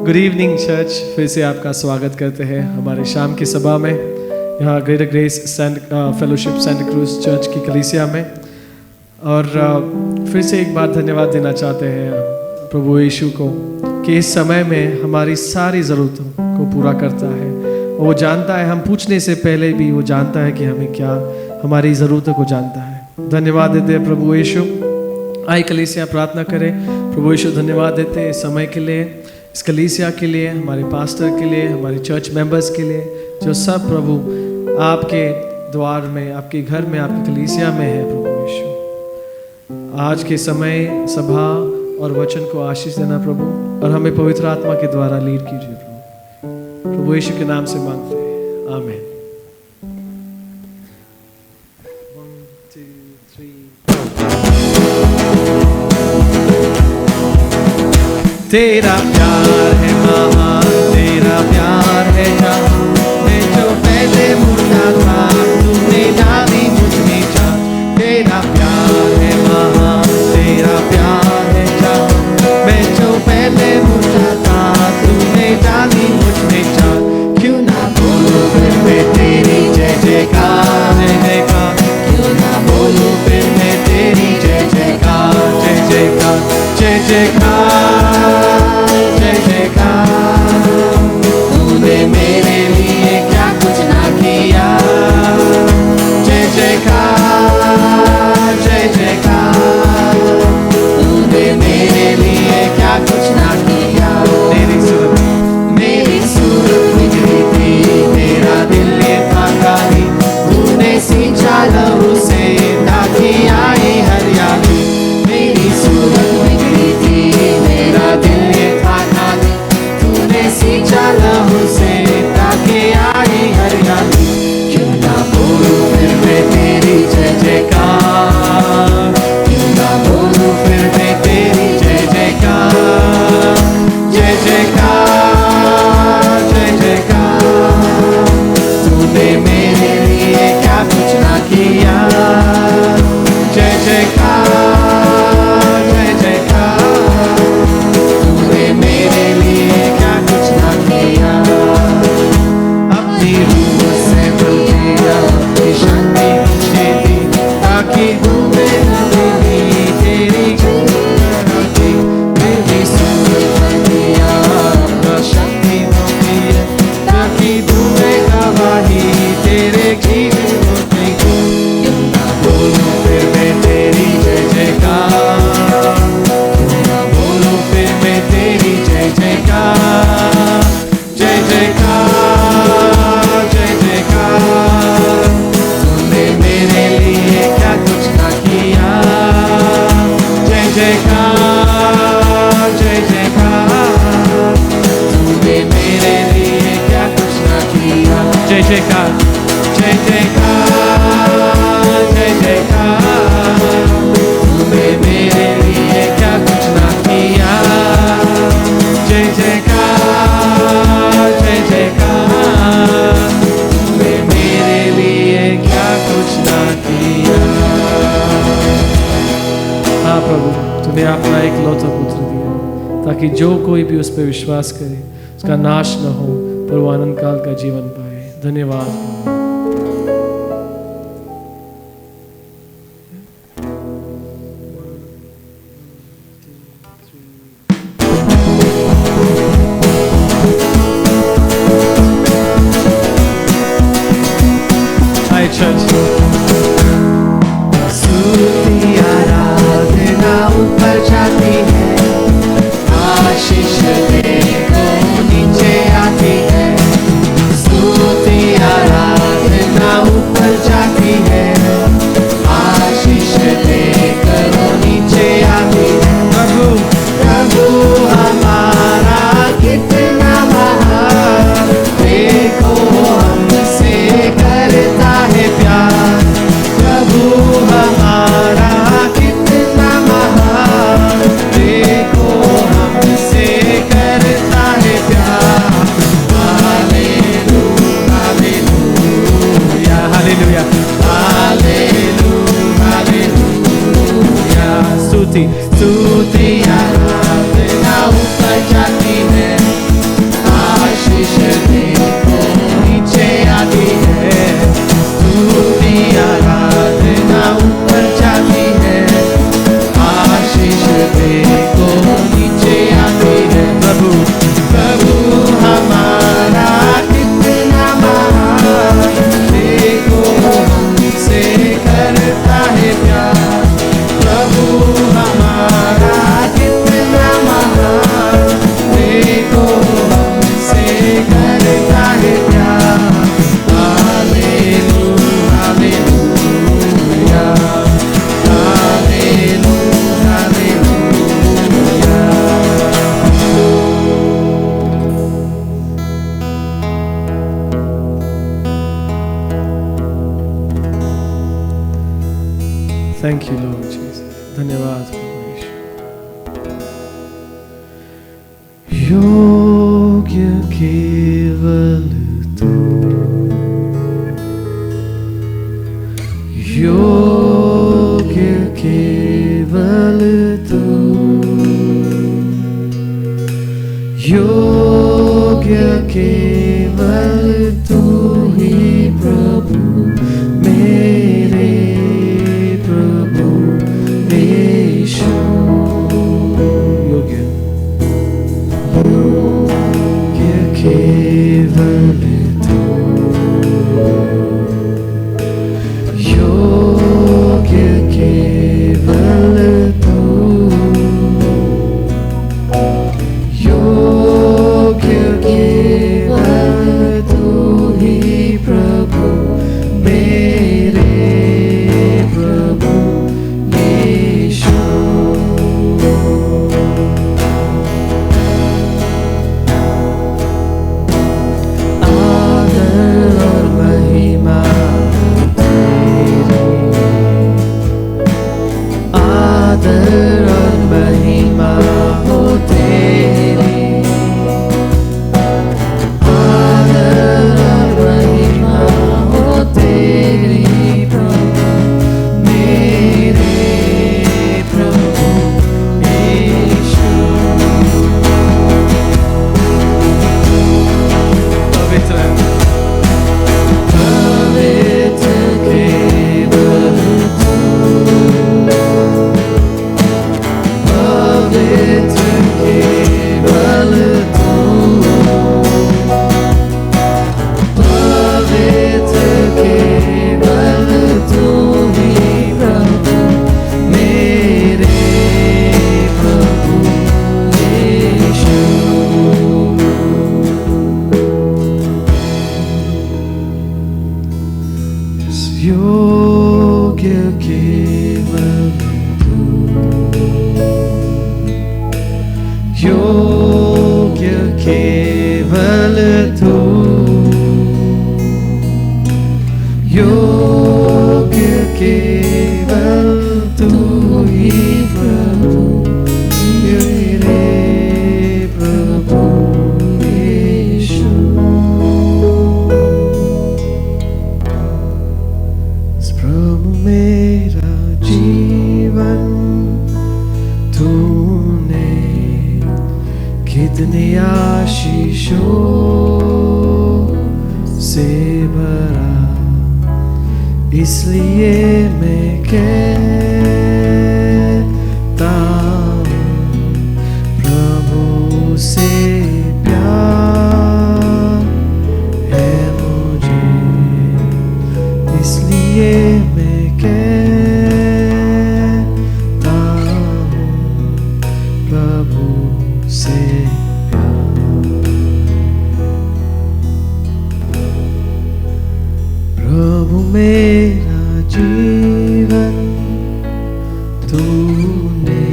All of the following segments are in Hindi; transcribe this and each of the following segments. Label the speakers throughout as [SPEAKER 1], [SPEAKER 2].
[SPEAKER 1] गुड इवनिंग चर्च, फिर से आपका स्वागत करते हैं हमारे शाम की सभा में, यहाँ Greater Grace Fellowship Saint Cruz church की कलीसिया में। और फिर से एक बार धन्यवाद देना चाहते हैं प्रभु यीशु को कि इस समय में हमारी सारी ज़रूरतों को पूरा करता है। और वो जानता है, हम पूछने से पहले भी वो जानता है कि हमें क्या, हमारी ज़रूरतों को जानता है। धन्यवाद देते हैं प्रभु यीशु। आई कलीसिया प्रार्थना करें। प्रभु यीशु धन्यवाद देते हैं इस समय के लिए, इस कलीसिया के लिए, हमारे पास्टर के लिए, हमारे चर्च मेंबर्स के लिए, जो सब प्रभु आपके द्वार में, आपके घर में, आपकी कलीसिया में है। प्रभु यीशु आज के समय सभा और वचन को आशीष देना प्रभु, और हमें पवित्र आत्मा के द्वारा लीड कीजिए प्रभु। प्रभु यीशु के नाम से मांगते हैं, आमीन। तेरा प्यार है महान, तेरा प्यार है जान, मैं जो पहले मुर्दा था तूने डाली मुझ में जान। तेरा प्यार है महान, तेरा प्यार है जान, मैं जो पहले मुर्दा था तूने डाली मुझ में जान। क्यों ना बोलूं फिर मैं तेरी जय जयकार, जय जयकार। क्यों ना बोलूं फिर मैं तेरी जय जयकार, जय जयकार, जय जयकार, जय जयकार। तूने मेरे लिए क्या कुछ ना किया, जय जयकार, जय जयकार। तूने मेरे लिए क्या कुछ ना किया। मेरी सूरत बिगड़ी थी, मेरा दिल ये था खाली, तूने सींचा लहू से ताकि आई हरियाली। मेरी सूरत बिगड़ी थी, मेरा दिल ये था खाली, तूने सींचा लहू से ताकि आई हरियाली। क्यों ना बोलूं फिर मैं तेरी जय जयकार, क्यों ना बोलूं फिर मैं तेरी जय जयकार, जय जयकार, जय जयकार। तूने मेरे लिए क्या कुछ ना किया, जय जयकार, जय जयकार। तूने मेरे लिए क्या कुछ ना किया। अपनी रूह से मुझे अपनी शांति मुझे दी, ताकि तुम्हें मिली तेरी शक्ति। मेरी सूरत दिया अपना शक्ति होती है, ताकि तुम्हें गवाही तेरे जीवन होती है। क्यों ना बोलूं फिर मैं तेरी जय जयकार, क्यों ना बोलूं फिर मैं तेरी जय जयकार, जय जयकार, जय जयकार। तूने मेरे लिए क्या कुछ ना किया, जय जयकार, जय जयकार। तूने मेरे लिए क्या कुछ ना किया, जय जयकार, जय जयकार, जय जयकार। तूने मेरे लिए क्या कुछ ना किया, जय जयकार, जय जयकार। तूने मेरे लिए क्या कुछ ना किया। हाँ प्रभु, तूने अपना एकलौता पुत्र दिया, ताकि जो कोई भी उस पर विश्वास करे उसका नाश न हो, पर वो अनंत काल का जीवन पाए। धन्यवाद।
[SPEAKER 2] स्तुति आराधना ऊपर जाती है, आशीष देकर नीचे आती है। स्तुति आराधना ऊपर जाती है, आशीष देकर नीचे आती है। प्रभु प्रभु हमारा कितना महान, देखो हमसे करता है प्यार।
[SPEAKER 1] थैंक यू लॉर्ड जीसस, धन्यवाद प्रभु यीशु। योग्य केवल तू, योग्य केवल तू, योग्य केवल तू ही प्रभु, मेरे प्रभु यीशु। योग्य केवल तू, योग्य केवल तू, योग्य केवल तू ही प्रभु, मेरे प्रभु यीशु। आदर और महिमा तेरी, आदर और महिमा हो तेरी, आदर और महिमा हो तेरी प्रभु, मेरे प्रभु यीशु। पवित्र पवित्र केवल तू, पवित्र केवल तू, पवित्र केवल तू ही प्रभु, मेरे प्रभु यीशु। योग्य केवल तू, योग्य केवल तू, योग्य केवल तू ही प्रभु, मेरे प्रभु यीशु। प्रभु मेरा जीवन तूने कितने आशीषों से भरा, इसलिए मैं कहता हूँ प्रभु से प्यार है मुझे, इसलिए मैं कहता हूँ प्रभु से प्यार। प्रभु मेरा जीवन तूने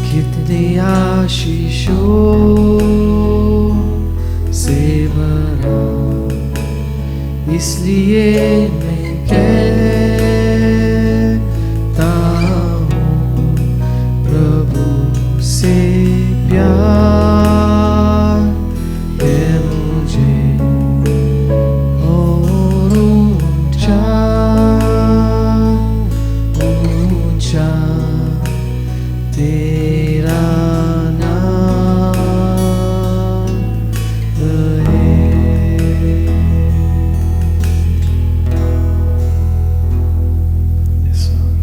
[SPEAKER 1] कितनी आशीषों से भरा, इसलिए मैं कहता हूँ प्रभु से प्यार है मुझे, और ऊंचा ऊंचा तेरा नाम है। Yes, Lord.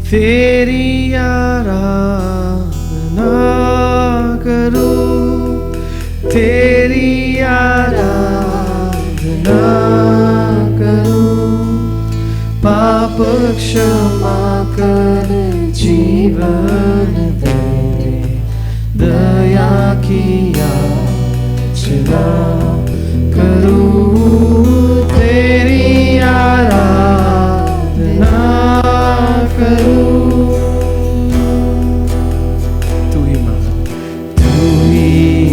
[SPEAKER 1] तेरी आराधना करूं, तेरी आराधना करूं, पाप क्षमा कर जीवन दे, दया की याचना करूं, तेरी आराधना करूं। तू ही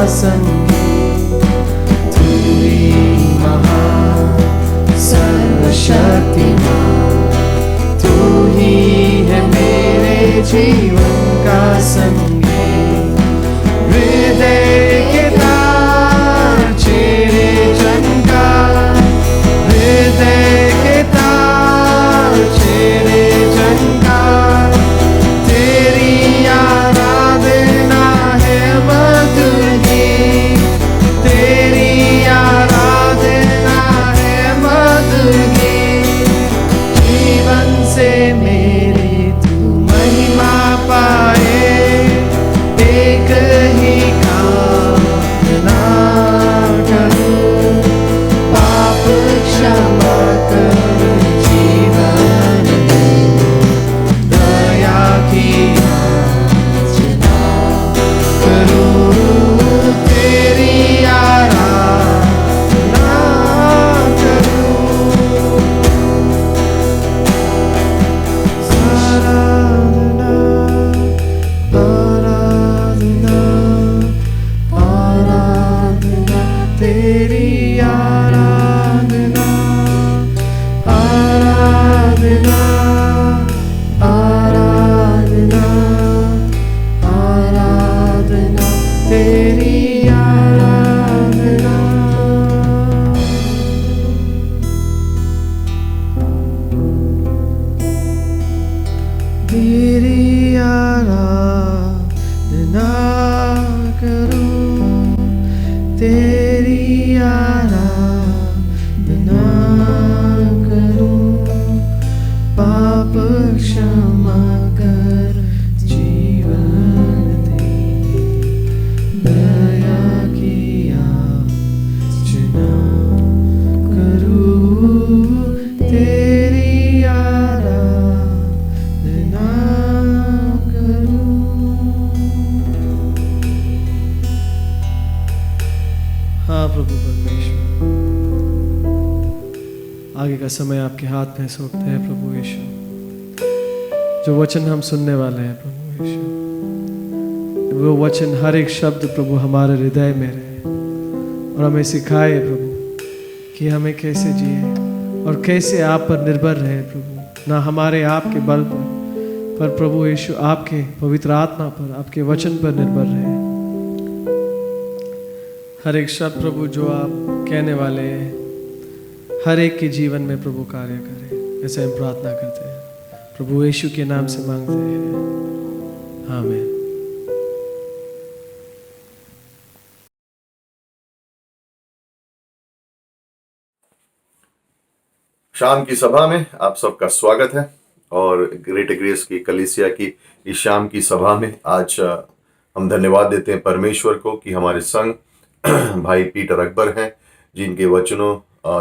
[SPEAKER 2] संगी, तू ही महान सर्वशक्तिमान, तू ही है मेरे जीवन का संगी। हृदय के तार छेड़े चमका, हृदय के तार छेड़े चमका, तेरी आराधना है मधुर गीत, तेरी आराधना है मधुर गीत। जीवन से मेरी तू महिमा पाए, एक ही कामना करूं, पाप क्षमा कर जीवन में, दया की याचना करूं, तेरी आराधना करूं। आराधना, आराधना, आराधना, तेरी आराधना, आराधना, आराधना, आराधना, तेरी आराधना। तेरी आराधना करूं, तेरी आराधना करूं, पाप क्षमा कर जीवन दे, दया की याचना करूं, तेरी आराधना करूं।
[SPEAKER 1] हाँ प्रभु परमेश्वर, आगे का समय आपके हाथ में सौंपते हैं प्रभु यीशु। जो वचन हम सुनने वाले हैं प्रभु यीशु, वो वचन हर एक शब्द प्रभु हमारे हृदय में रहे और हमें सिखाए प्रभु कि हमें कैसे जिए और कैसे आप पर निर्भर रहे प्रभु, ना हमारे आप के बल पर प्रभु यीशु आपके पवित्र आत्मा पर, आपके वचन पर निर्भर रहे। हर एक शब्द प्रभु जो आप कहने वाले हैं, हर एक के जीवन में प्रभु कार्य करें, ऐसे हम प्रार्थना करते हैं प्रभु यीशु के नाम से मांगते हैं, आमीन।
[SPEAKER 3] शाम की सभा में आप सबका स्वागत है। और ग्रेट ग्रेस की कलीसिया की इस शाम की सभा में आज हम धन्यवाद देते हैं परमेश्वर को कि हमारे संग भाई पीटर अकबर हैं, जिनके वचनों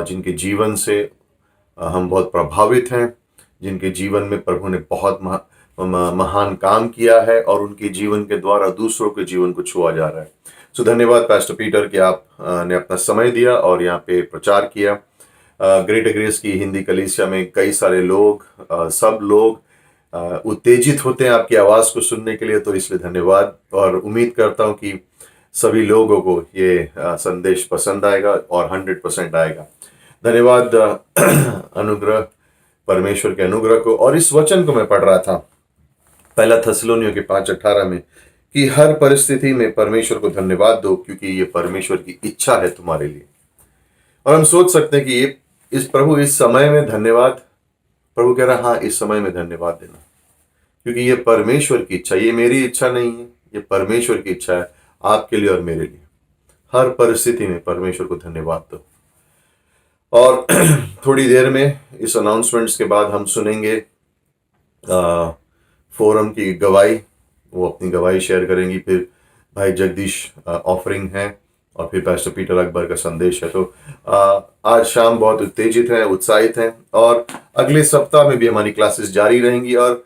[SPEAKER 3] जिनके जीवन से हम बहुत प्रभावित हैं, जिनके जीवन में प्रभु ने बहुत महान काम किया है और उनके जीवन के द्वारा दूसरों के जीवन को छुआ जा रहा है। सो धन्यवाद पास्टर पीटर कि आप ने अपना समय दिया और यहाँ पे प्रचार किया। ग्रेट ग्रेस की हिंदी कलीसिया में कई सारे लोग, सब लोग उत्तेजित होते हैं आपकी आवाज़ को सुनने के लिए, तो इसलिए धन्यवाद। और उम्मीद करता हूँ कि सभी लोगों को ये संदेश पसंद आएगा और 100% आएगा। धन्यवाद अनुग्रह, परमेश्वर के अनुग्रह को। और इस वचन को मैं पढ़ रहा था पहला थेसलोनियों के 5:18 में कि हर परिस्थिति में परमेश्वर को धन्यवाद दो क्योंकि ये परमेश्वर की इच्छा है तुम्हारे लिए। और हम सोच सकते हैं कि ये इस समय में धन्यवाद, प्रभु कह रहा हाँ इस समय में धन्यवाद देना क्योंकि ये परमेश्वर की इच्छा, ये मेरी इच्छा नहीं है, ये परमेश्वर की इच्छा है आपके लिए और मेरे लिए। हर परिस्थिति में परमेश्वर को धन्यवाद दो। और थोड़ी देर में इस अनाउंसमेंट्स के बाद हम सुनेंगे फोरम की गवाही, वो अपनी गवाही शेयर करेंगी। फिर भाई जगदीश ऑफरिंग है और फिर पास्टर पीटर अकबर का संदेश है। तो आज शाम बहुत उत्तेजित हैं, उत्साहित हैं और अगले सप्ताह में भी हमारी क्लासेस जारी रहेंगी। और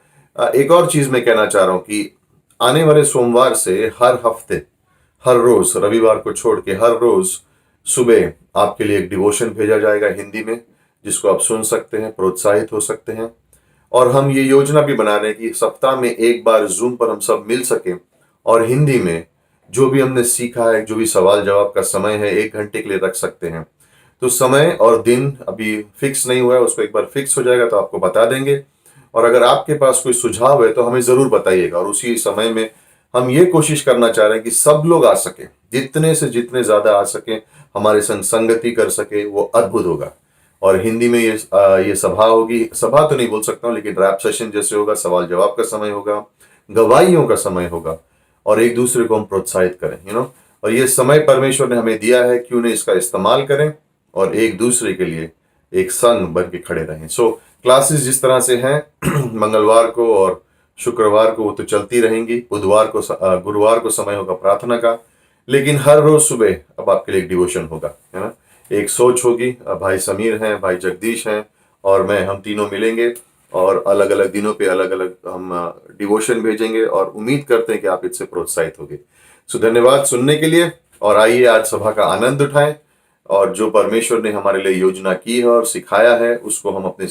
[SPEAKER 3] एक और चीज़ मैं कहना चाह रहा हूँ कि आने वाले सोमवार से हर हफ्ते, हर रोज़, रविवार को छोड़ के हर रोज़ सुबह आपके लिए एक डिवोशन भेजा जाएगा हिंदी में, जिसको आप सुन सकते हैं, प्रोत्साहित हो सकते हैं। और हम ये योजना भी बना रहे हैं कि सप्ताह में एक बार जूम पर हम सब मिल सकें और हिंदी में जो भी हमने सीखा है, जो भी सवाल जवाब का समय है, 1 घंटे के लिए रख सकते हैं। तो समय और दिन अभी फिक्स नहीं हुआ है, उसको एक बार फिक्स हो जाएगा तो आपको बता देंगे। और अगर आपके पास कोई सुझाव है तो हमें ज़रूर बताइएगा, और उसी समय में हम ये कोशिश करना चाह रहे हैं कि सब लोग आ सके, जितने से जितने ज़्यादा आ सके, हमारे संग संगति कर सके, वो अद्भुत होगा। और हिंदी में ये सभा होगी, सभा तो नहीं बोल सकता हूँ, लेकिन रैप सेशन जैसे होगा, सवाल जवाब का समय होगा, गवाहियों का समय होगा, और एक दूसरे को हम प्रोत्साहित करें, और ये समय परमेश्वर ने हमें दिया है, क्यों नहीं इसका इस्तेमाल करें और एक दूसरे के लिए एक संग बन के खड़े रहें। सो क्लासेस जिस तरह से हैं मंगलवार को और शुक्रवार को वो तो चलती रहेंगी, बुधवार को गुरुवार को समय होगा प्रार्थना का, लेकिन हर रोज सुबह अब आपके लिए एक डिवोशन होगा, है ना। एक सोच होगी, भाई समीर हैं, भाई जगदीश हैं और मैं, हम तीनों मिलेंगे और अलग अलग दिनों पे अलग अलग हम डिवोशन भेजेंगे, और उम्मीद करते हैं कि आप इससे प्रोत्साहित होंगे। सो धन्यवाद सुनने के लिए, और आइए आज सभा का आनंद उठाएं, और जो परमेश्वर ने हमारे लिए योजना की है और सिखाया है उसको हम अपने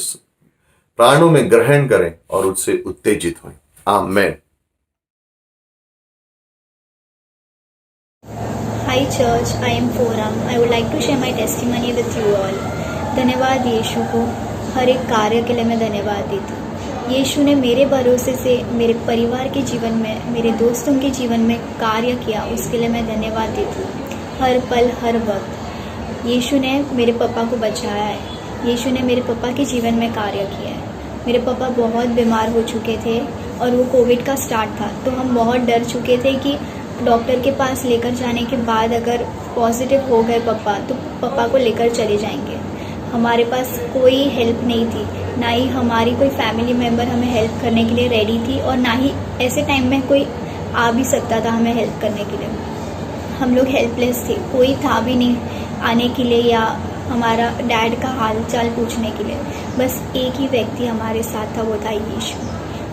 [SPEAKER 3] प्राणों में ग्रहण करें और उससे उत्तेजित हों। आमेन।
[SPEAKER 4] Hi church, I am Foram. I would like to share my testimony with you all. धन्यवाद यीशु को, हर एक कार्य के लिए मैं धन्यवाद देती हूँ। यीशु ने मेरे भरोसे से मेरे परिवार के जीवन में, मेरे दोस्तों के जीवन में कार्य किया, उसके लिए मैं धन्यवाद देती हूँ। हर पल हर वक्त यीशु ने मेरे पापा को बचाया है। यीशु ने मेरे पापा के जीवन में कार्य किया है। मेरे पापा बहुत बीमार हो चुके थे और वो कोविड का स्टार्ट था, तो हम बहुत डर चुके थे कि डॉक्टर के पास लेकर जाने के बाद अगर पॉजिटिव हो गए पापा तो पापा को लेकर चले जाएंगे। हमारे पास कोई हेल्प नहीं थी, ना ही हमारी कोई फैमिली मेम्बर हमें हेल्प करने के लिए रेडी थी, और ना ही ऐसे टाइम में कोई आ भी सकता था हमें हेल्प करने के लिए। हम लोग हेल्पलेस थे, कोई था भी नहीं आने के लिए या हमारा डैड का हाल चाल पूछने के लिए। बस एक ही व्यक्ति हमारे साथ था, वो था यीशु।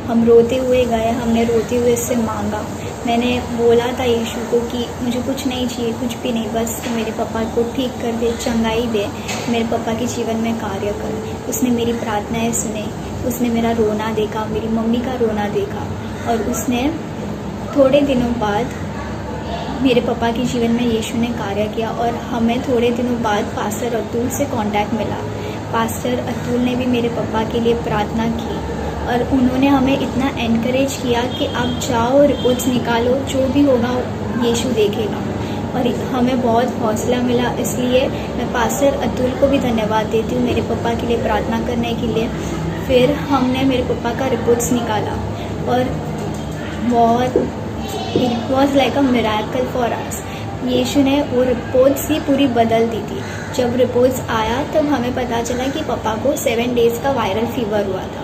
[SPEAKER 4] हम रोते हुए गए, हमने रोते हुए इससे मांगा। मैंने बोला था यीशु को कि मुझे कुछ नहीं चाहिए, कुछ भी नहीं, बस तो मेरे पापा को ठीक कर दे, चंगाई दे, मेरे पापा के जीवन में कार्य कर। उसने मेरी प्रार्थनाएं सुने, उसने मेरा रोना देखा, मेरी मम्मी का रोना देखा, और उसने थोड़े दिनों बाद मेरे पापा के जीवन में यीशु ने कार्य किया। और हमें थोड़े दिनों बाद पास्टर अतुल से कांटेक्ट मिला। पास्टर अतुल ने भी मेरे पापा के लिए प्रार्थना की, और उन्होंने हमें इतना एनकरेज किया कि आप जाओ, रिपोर्ट्स निकालो, जो भी होगा यीशु देखेगा। और हमें बहुत हौसला मिला, इसलिए मैं पास्टर अतुल को भी धन्यवाद देती हूँ मेरे पापा के लिए प्रार्थना करने के लिए। फिर हमने मेरे पापा का रिपोर्ट्स निकाला, और बहुत it was like a miracle for us. यीशु ने वो रिपोर्ट्स ही पूरी बदल दी थी। जब रिपोर्ट्स आया तब हमें पता चला कि पापा को 7 डेज़ का वायरल फीवर हुआ था।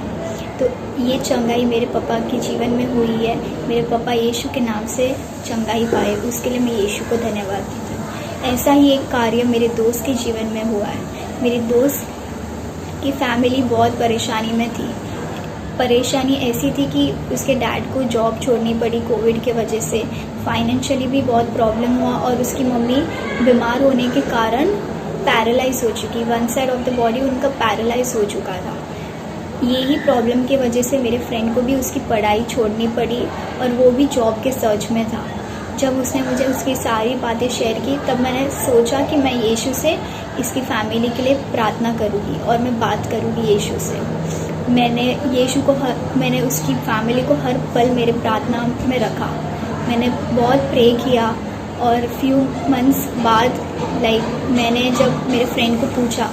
[SPEAKER 4] तो ये चंगाई मेरे पापा के जीवन में हुई है। मेरे पापा यीशु के नाम से चंगाई पाए, उसके लिए मैं यीशु को धन्यवाद देती हूँ। ऐसा ही एक कार्य मेरे दोस्त के जीवन में हुआ है। मेरे दोस्त की फैमिली बहुत परेशानी में थी। परेशानी ऐसी थी कि उसके डैड को जॉब छोड़नी पड़ी कोविड के वजह से, फाइनेंशियली भी बहुत प्रॉब्लम हुआ, और उसकी मम्मी बीमार होने के कारण पैरालाइज हो चुकी, 1 साइड ऑफ द बॉडी उनका पैरालाइज हो चुका था। यही प्रॉब्लम की वजह से मेरे फ्रेंड को भी उसकी पढ़ाई छोड़नी पड़ी, और वो भी जॉब के सर्च में था। जब उसने मुझे उसकी सारी बातें शेयर की, तब मैंने सोचा कि मैं यीशु से इसकी फैमिली के लिए प्रार्थना करूँगी और मैं बात करूँगी यीशु से। मैंने उसकी फैमिली को हर पल मेरे प्रार्थना में रखा। मैंने बहुत प्रे किया, और फ्यू मंथ्स बाद मैंने जब मेरे फ्रेंड को पूछा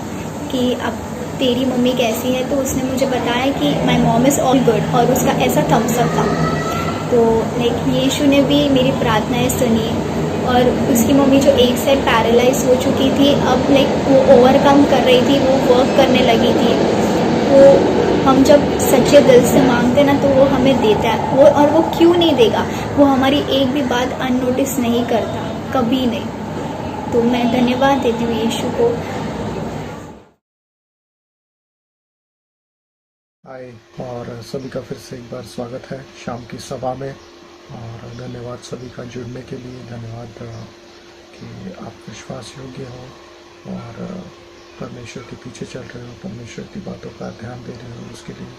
[SPEAKER 4] कि अब तेरी मम्मी कैसी है, तो उसने मुझे बताया कि my mom is all good, और उसका ऐसा थम्स अप था। तो यीशु ने भी मेरी प्रार्थनाएं सुनी, और उसकी मम्मी जो एक साइड पैरालाइज हो चुकी थी, अब वो ओवरकम कर रही थी, वो वर्क करने लगी थी। वो हम जब सच्चे दिल से मांगते ना तो वो हमें देता है, और वो क्यों नहीं देगा, वो हमारी एक भी बात अननोटिस नहीं करता, कभी नहीं। तो मैं धन्यवाद देती हूँ यीशु को।
[SPEAKER 1] हाय, और सभी का फिर से एक बार स्वागत है शाम की सभा में, और धन्यवाद सभी का जुड़ने के लिए। धन्यवाद कि आप विश्वास योग्य हो और परमेश्वर के पीछे चल रहे हो, परमेश्वर की बातों का ध्यान दे रहे हो, उसके लिए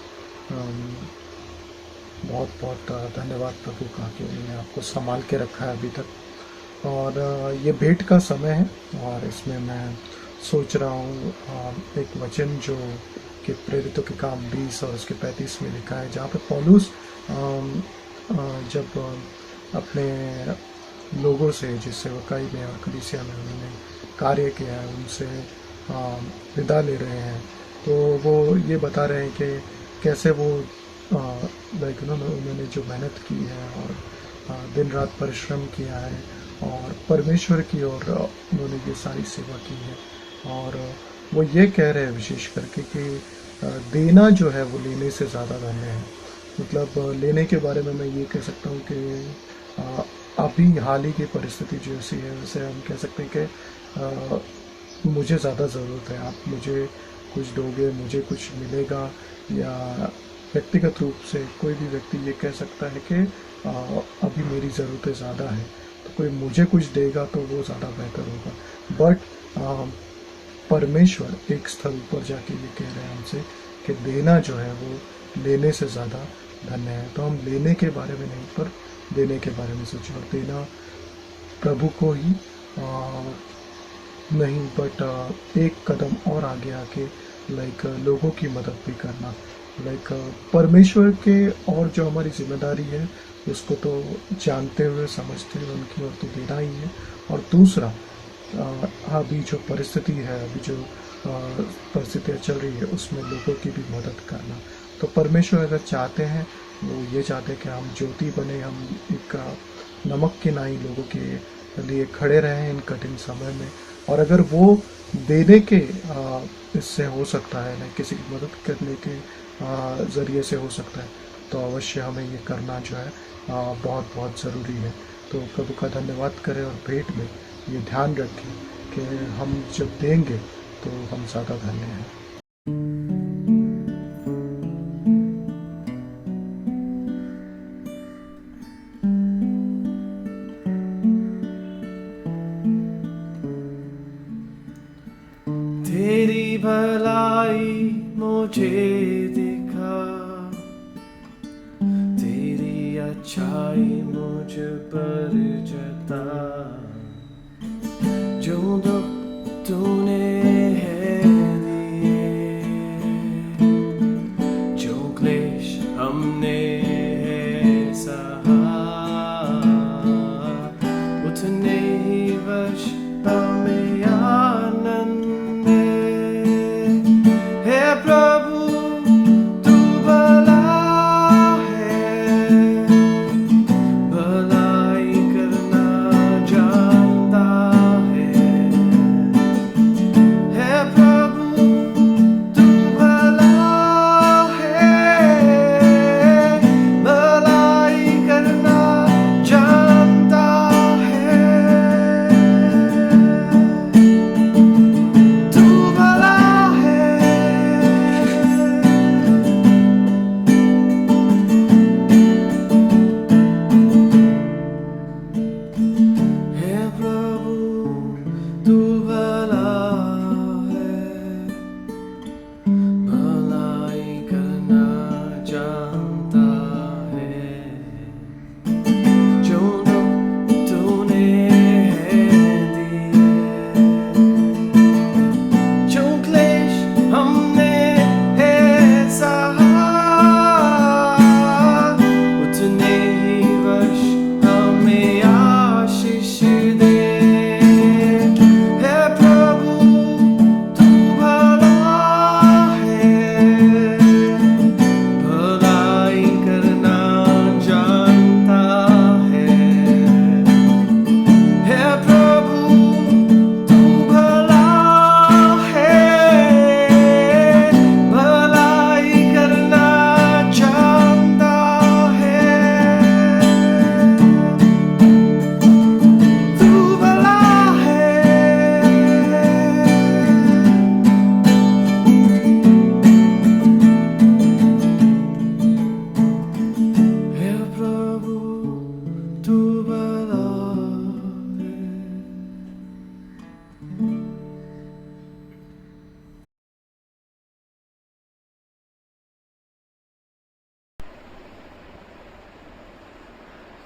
[SPEAKER 1] बहुत बहुत धन्यवाद प्रभु का कि उन्होंने आपको संभाल के रखा है अभी तक।
[SPEAKER 5] और ये भेंट का समय है और इसमें मैं सोच रहा हूँ एक वचन जो कि प्रेरितों के काम 20 और उसके 35 में लिखा है, जहाँ पे पौलुस जब अपने लोगों से जिस सेवकाई में और कलीसिया में उन्होंने कार्य किया है उनसे विदा ले रहे हैं, तो वो ये बता रहे हैं कि कैसे वो लाइक उन्होंने जो मेहनत की है और दिन रात परिश्रम किया है और परमेश्वर की ओर उन्होंने ये सारी सेवा की है। और वो ये कह रहे हैं विशेष करके कि देना जो है वो लेने से ज़्यादा धन्य है। मतलब लेने के बारे में मैं ये कह सकता हूँ कि अभी हाल ही की परिस्थिति जो ऐसी है वैसे हम कह सकते हैं कि मुझे ज़्यादा ज़रूरत है, आप मुझे कुछ दोगे, मुझे कुछ मिलेगा, या व्यक्तिगत रूप से कोई भी व्यक्ति ये कह सकता है कि अभी मेरी ज़रूरतें ज़्यादा है, तो कोई मुझे कुछ देगा तो वो ज़्यादा बेहतर होगा। बट परमेश्वर एक स्तर पर जाके ये कह रहे हैं हमसे कि देना जो है वो लेने से ज़्यादा धन्य है। तो हम लेने के बारे में नहीं पर देने के बारे में सोचें, और देना प्रभु को ही नहीं बट एक कदम और आगे आके लाइक लोगों की मदद भी करना, लाइक परमेश्वर के और जो हमारी जिम्मेदारी है उसको तो जानते हुए समझते हुए उनकी ओर तो देना ही है। और दूसरा अभी जो परिस्थिति है, अभी जो परिस्थितियाँ चल रही है उसमें लोगों की भी मदद करना। तो परमेश्वर अगर चाहते हैं, वो ये चाहते हैं कि हम ज्योति बने, हम एक नमक के नाई लोगों के लिए खड़े रहें इन कठिन समय में। और अगर वो देने के इससे हो सकता है, ना किसी की मदद करने के ज़रिए से हो सकता है, तो अवश्य हमें ये करना जो है बहुत बहुत ज़रूरी है। तो प्रभु का धन्यवाद करें और भेंट में ये ध्यान रखें कि हम जब देंगे तो हम ज़्यादा धन्य हैं।
[SPEAKER 2] तेरी भलाई मुझे दिखा, तेरी अच्छाई मुझ पर जता, जो दुख तूने है दिए, जो क्लेश हमने है सहा, उतने ही वर्ष हमें आनंद है प्रभु, तू भला है, भलाई करना जानता है प्रभु, तू भला है, भलाई करना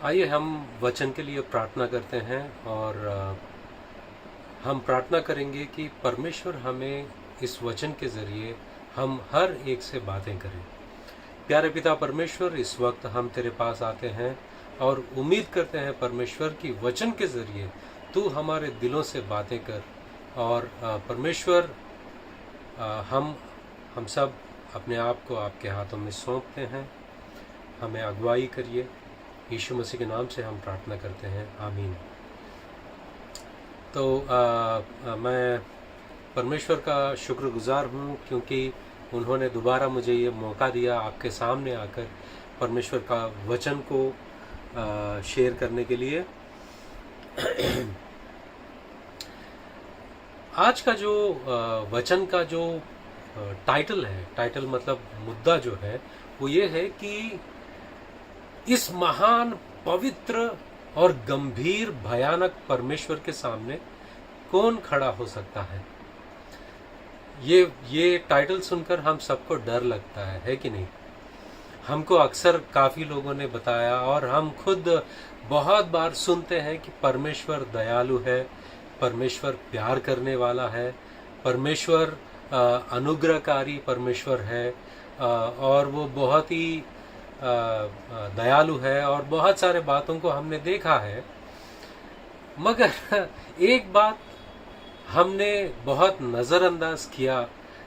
[SPEAKER 6] आइए हम वचन के लिए प्रार्थना करते हैं और हम प्रार्थना करेंगे कि परमेश्वर हमें इस वचन के ज़रिए हम हर एक से बातें करें। प्यारे पिता परमेश्वर, इस वक्त हम तेरे पास आते हैं और उम्मीद करते हैं परमेश्वर की वचन के ज़रिए तू हमारे दिलों से बातें कर। और परमेश्वर, हम सब अपने आप को आपके हाथों में सौंपते हैं। हमें अगुवाई करिए। यीशु मसीह के नाम से हम प्रार्थना करते हैं, आमीन। तो मैं परमेश्वर का शुक्रगुजार हूँ क्योंकि उन्होंने दोबारा मुझे ये मौका दिया आपके सामने आकर परमेश्वर का वचन को शेयर करने के लिए। आज का जो वचन का जो टाइटल है, टाइटल मतलब मुद्दा जो है वो ये है कि इस महान, पवित्र और गंभीर, भयानक परमेश्वर के सामने कौन खड़ा हो सकता है। ये टाइटल सुनकर हम सबको डर लगता है कि नहीं। हमको अक्सर काफ़ी लोगों ने बताया और हम खुद बहुत बार सुनते हैं कि परमेश्वर दयालु है, परमेश्वर प्यार करने वाला है, परमेश्वर अनुग्रहकारी परमेश्वर है और वो बहुत ही दयालु है और बहुत सारे बातों को हमने देखा है। मगर एक बात हमने बहुत नज़रअंदाज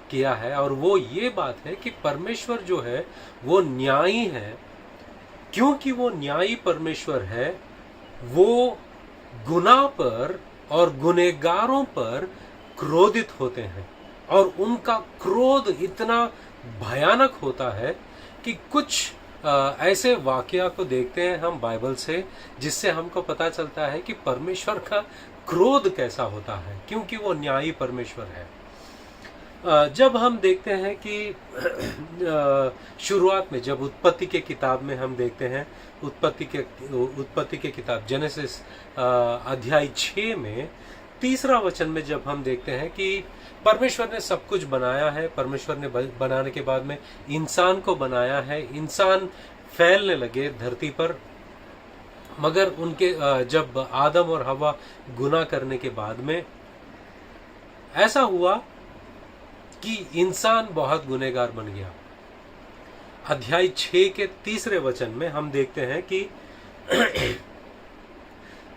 [SPEAKER 6] किया है और वो ये बात है कि परमेश्वर जो है वो न्यायी है। क्योंकि वो न्यायी परमेश्वर है, वो गुनाह पर और गुनहगारों पर क्रोधित होते हैं और उनका क्रोध इतना भयानक होता है कि कुछ ऐसे वाकया को देखते हैं हम बाइबल से जिससे हमको पता चलता है कि परमेश्वर का क्रोध कैसा होता है, क्योंकि वो न्यायी परमेश्वर है। जब हम देखते हैं कि शुरुआत में जब उत्पत्ति के किताब में हम देखते हैं, उत्पत्ति के किताब जेनेसिस अध्याय 6 में 3 वचन में जब हम देखते हैं कि परमेश्वर ने सब कुछ बनाया है, परमेश्वर ने बनाने के बाद में इंसान को बनाया है, इंसान फैलने लगे धरती पर। मगर उनके जब आदम और हवा गुनाह करने के बाद में ऐसा हुआ कि इंसान बहुत गुनहगार बन गया। अध्याय 6 के 3 वचन में हम देखते हैं कि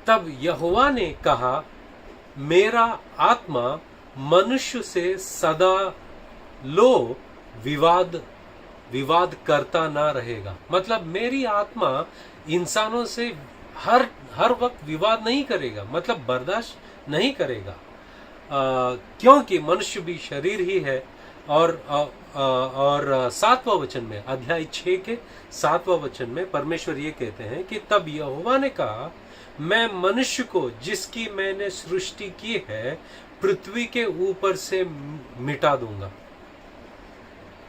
[SPEAKER 6] तब यहोवा ने कहा, मेरा आत्मा मनुष्य से सदा विवाद करता ना रहेगा। मतलब मेरी आत्मा इंसानों से हर वक्त विवाद नहीं करेगा, मतलब बर्दाश्त नहीं करेगा, क्योंकि मनुष्य भी शरीर ही है। और 7वां वचन में, अध्याय 6 के 7वां वचन में परमेश्वर ये कहते हैं कि तब यहोवा ने कहा, मैं मनुष्य को जिसकी मैंने सृष्टि की है पृथ्वी के ऊपर से मिटा दूंगा।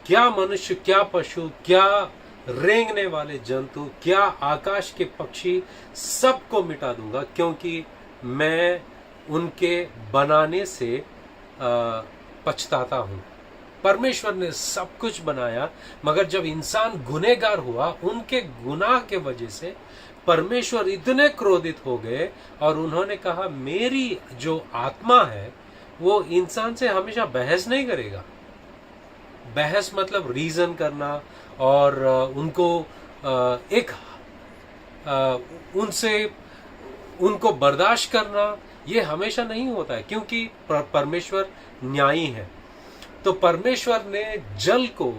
[SPEAKER 6] क्या मनुष्य, क्या पशु, क्या रेंगने वाले जंतु, क्या आकाश के पक्षी, सबको मिटा दूंगा, क्योंकि मैं उनके बनाने से पछताता हूं। परमेश्वर ने सब कुछ बनाया, मगर जब इंसान गुनहगार हुआ, उनके गुनाह के वजह से परमेश्वर इतने क्रोधित हो गए और उन्होंने कहा, मेरी जो आत्मा है वो इंसान से हमेशा बहस नहीं करेगा। बहस मतलब रीजन करना और उनको बर्दाश्त करना, ये हमेशा नहीं होता है, क्योंकि परमेश्वर न्यायी है। तो परमेश्वर ने जल को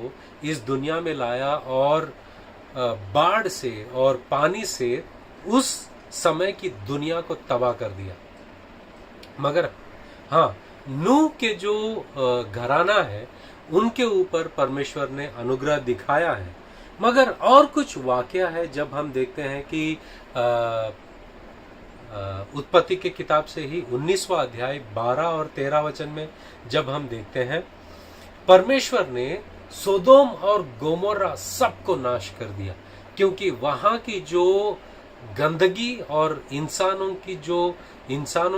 [SPEAKER 6] इस दुनिया में लाया और बाढ़ से और पानी से उस समय की दुनिया को तबाह कर दिया। मगर हाँ, नूह के जो घराना है उनके ऊपर परमेश्वर ने अनुग्रह दिखाया है। मगर और कुछ वाकया है जब हम देखते हैं कि उत्पत्ति के किताब से ही 19वां अध्याय 12 और 13 वचन में जब हम देखते हैं, परमेश्वर ने सोदोम और गोमोरा सबको नाश कर दिया, क्योंकि वहां की जो गंदगी और इंसानों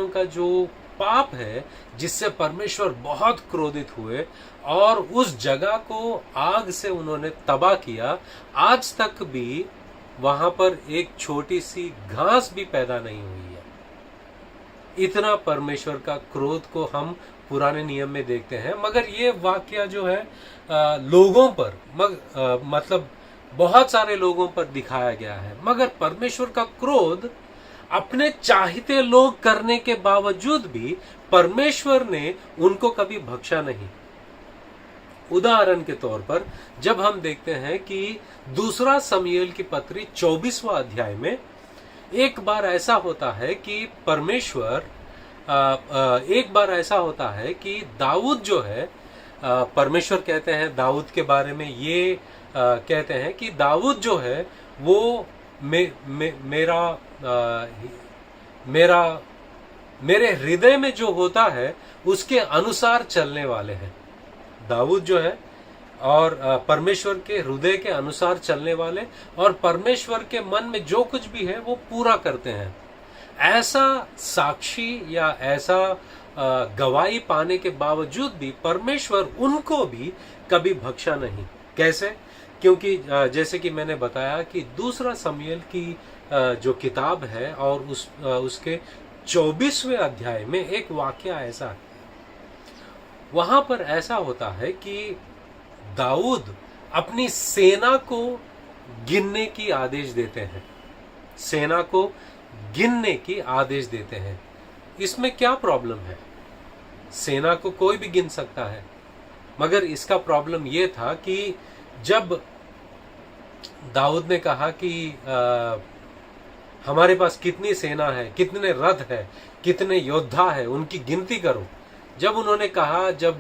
[SPEAKER 6] का जो पाप है, जिससे परमेश्वर बहुत क्रोधित हुए और उस जगह को आग से उन्होंने तबाह किया। आज तक भी वहां पर एक छोटी सी घास भी पैदा नहीं हुई है। इतना परमेश्वर का क्रोध को हम पुराने नियम में देखते हैं। मगर ये वाक्य जो है लोगों पर मतलब बहुत सारे लोगों पर दिखाया गया है। मगर परमेश्वर का क्रोध अपने चाहते लोग करने के बावजूद भी परमेश्वर ने उनको कभी बख्शा नहीं। उदाहरण के तौर पर जब हम देखते हैं कि दूसरा शमूएल की पत्री 24वां अध्याय में एक बार ऐसा होता है कि परमेश्वर एक बार ऐसा होता है कि दाऊद जो है, परमेश्वर कहते हैं दाऊद के बारे में ये कहते हैं कि दाऊद जो है वो मेरे हृदय में जो होता है उसके अनुसार चलने वाले हैं। दाऊद जो है और परमेश्वर के हृदय के अनुसार चलने वाले और परमेश्वर के मन में जो कुछ भी है वो पूरा करते हैं। ऐसा साक्षी या ऐसा गवाही पाने के बावजूद भी परमेश्वर उनको भी कभी बख्शा नहीं। कैसे? क्योंकि जैसे कि मैंने बताया कि दूसरा शमूएल की जो किताब है और उसके 24वें अध्याय में एक वाक्य ऐसा है। वहां पर ऐसा होता है कि दाऊद अपनी सेना को गिनने की आदेश देते हैं। सेना को गिनने की आदेश देते हैं। इसमें क्या प्रॉब्लम है? सेना को कोई भी गिन सकता है। मगर इसका प्रॉब्लम यह था कि जब दाऊद ने कहा कि हमारे पास कितनी सेना है, कितने रथ है, कितने योद्धा है, उनकी गिनती करो। जब उन्होंने कहा, जब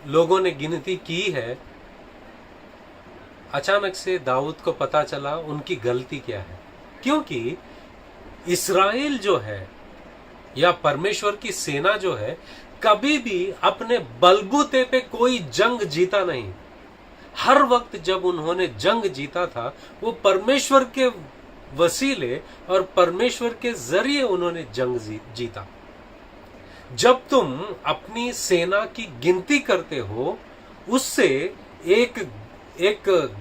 [SPEAKER 6] लोगों ने गिनती की है, अचानक से दाऊद को पता चला उनकी गलती क्या है। क्योंकि इस्राएल जो है या परमेश्वर की सेना जो है कभी भी अपने बलबूते पे कोई जंग जीता नहीं। हर वक्त जब उन्होंने जंग जीता था वो परमेश्वर के वसीले और परमेश्वर के जरिए उन्होंने जंग जीता। जब तुम अपनी सेना की गिनती करते हो उससे एक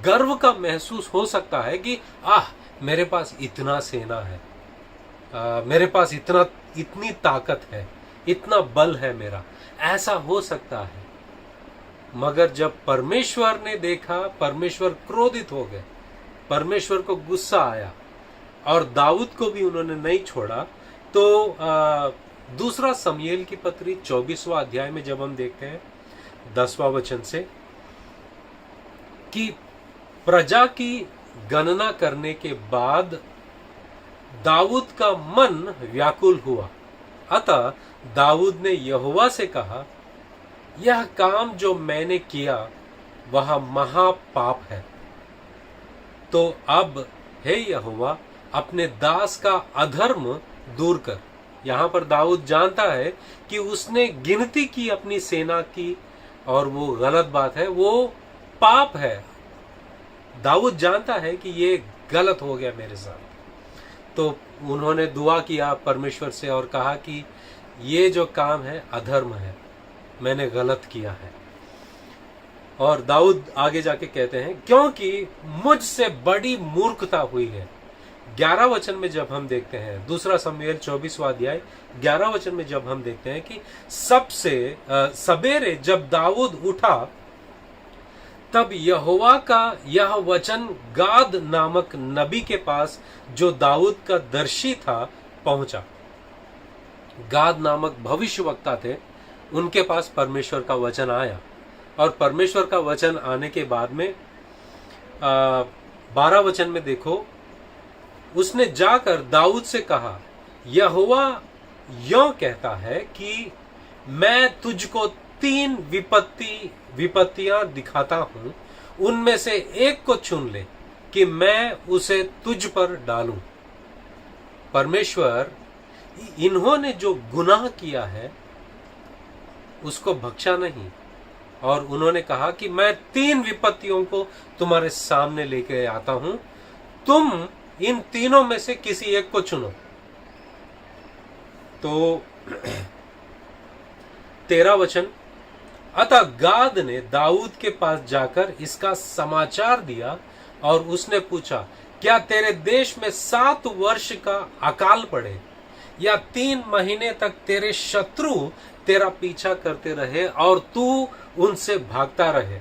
[SPEAKER 6] गर्व का महसूस हो सकता है कि मेरे पास इतना सेना है, मेरे पास इतनी ताकत है, इतना बल है मेरा, ऐसा हो सकता है। मगर जब परमेश्वर ने देखा, परमेश्वर क्रोधित हो गए, परमेश्वर को गुस्सा आया और दाऊद को भी उन्होंने नहीं छोड़ा। तो दूसरा शमूएल की पत्री 24वां अध्याय में जब हम देखते हैं 10वां वचन से कि प्रजा की गणना करने के बाद दाऊद का मन व्याकुल हुआ। अतः दाऊद ने यहोवा से कहा, यह काम जो मैंने किया वह महापाप है। तो अब हे यहोवा अपने दास का अधर्म दूर कर। यहां पर दाऊद जानता है कि उसने गिनती की अपनी सेना की और वो गलत बात है, वो पाप है। दाऊद जानता है कि ये गलत हो गया मेरे साथ। तो उन्होंने दुआ किया परमेश्वर से और कहा कि ये जो काम है अधर्म है, मैंने गलत किया है। और दाऊद आगे जाके कहते हैं क्योंकि मुझसे बड़ी मूर्खता हुई है। 11 वचन में जब हम देखते हैं, दूसरा शमूएल 24वां अध्याय 11 वचन में जब हम देखते हैं कि सबसे सवेरे जब दाऊद उठा तब यहोवा का यह वचन गाद नामक नबी के पास जो दाऊद का दर्शी था पहुंचा। गाद नामक भविष्यवक्ता थे, उनके पास परमेश्वर का वचन आया और परमेश्वर का वचन आने के बाद में 12 वचन में देखो, उसने जाकर दाऊद से कहा, यहोवा यों कहता है कि मैं तुझको 3 विपत्तियां दिखाता हूं, उनमें से एक को चुन ले कि मैं उसे तुझ पर डालूं। परमेश्वर इन्होंने जो गुनाह किया है उसको बख्शा नहीं और उन्होंने कहा कि मैं 3 विपत्तियों को तुम्हारे सामने लेके आता हूं, तुम इन तीनों में से किसी एक को चुनो। तो 13 वचन, अतः गाद ने दाऊद के पास जाकर इसका समाचार दिया और उसने पूछा, क्या तेरे देश में 7 वर्ष का अकाल पड़े या 3 महीने तक तेरे शत्रु तेरा पीछा करते रहे और तू उनसे भागता रहे?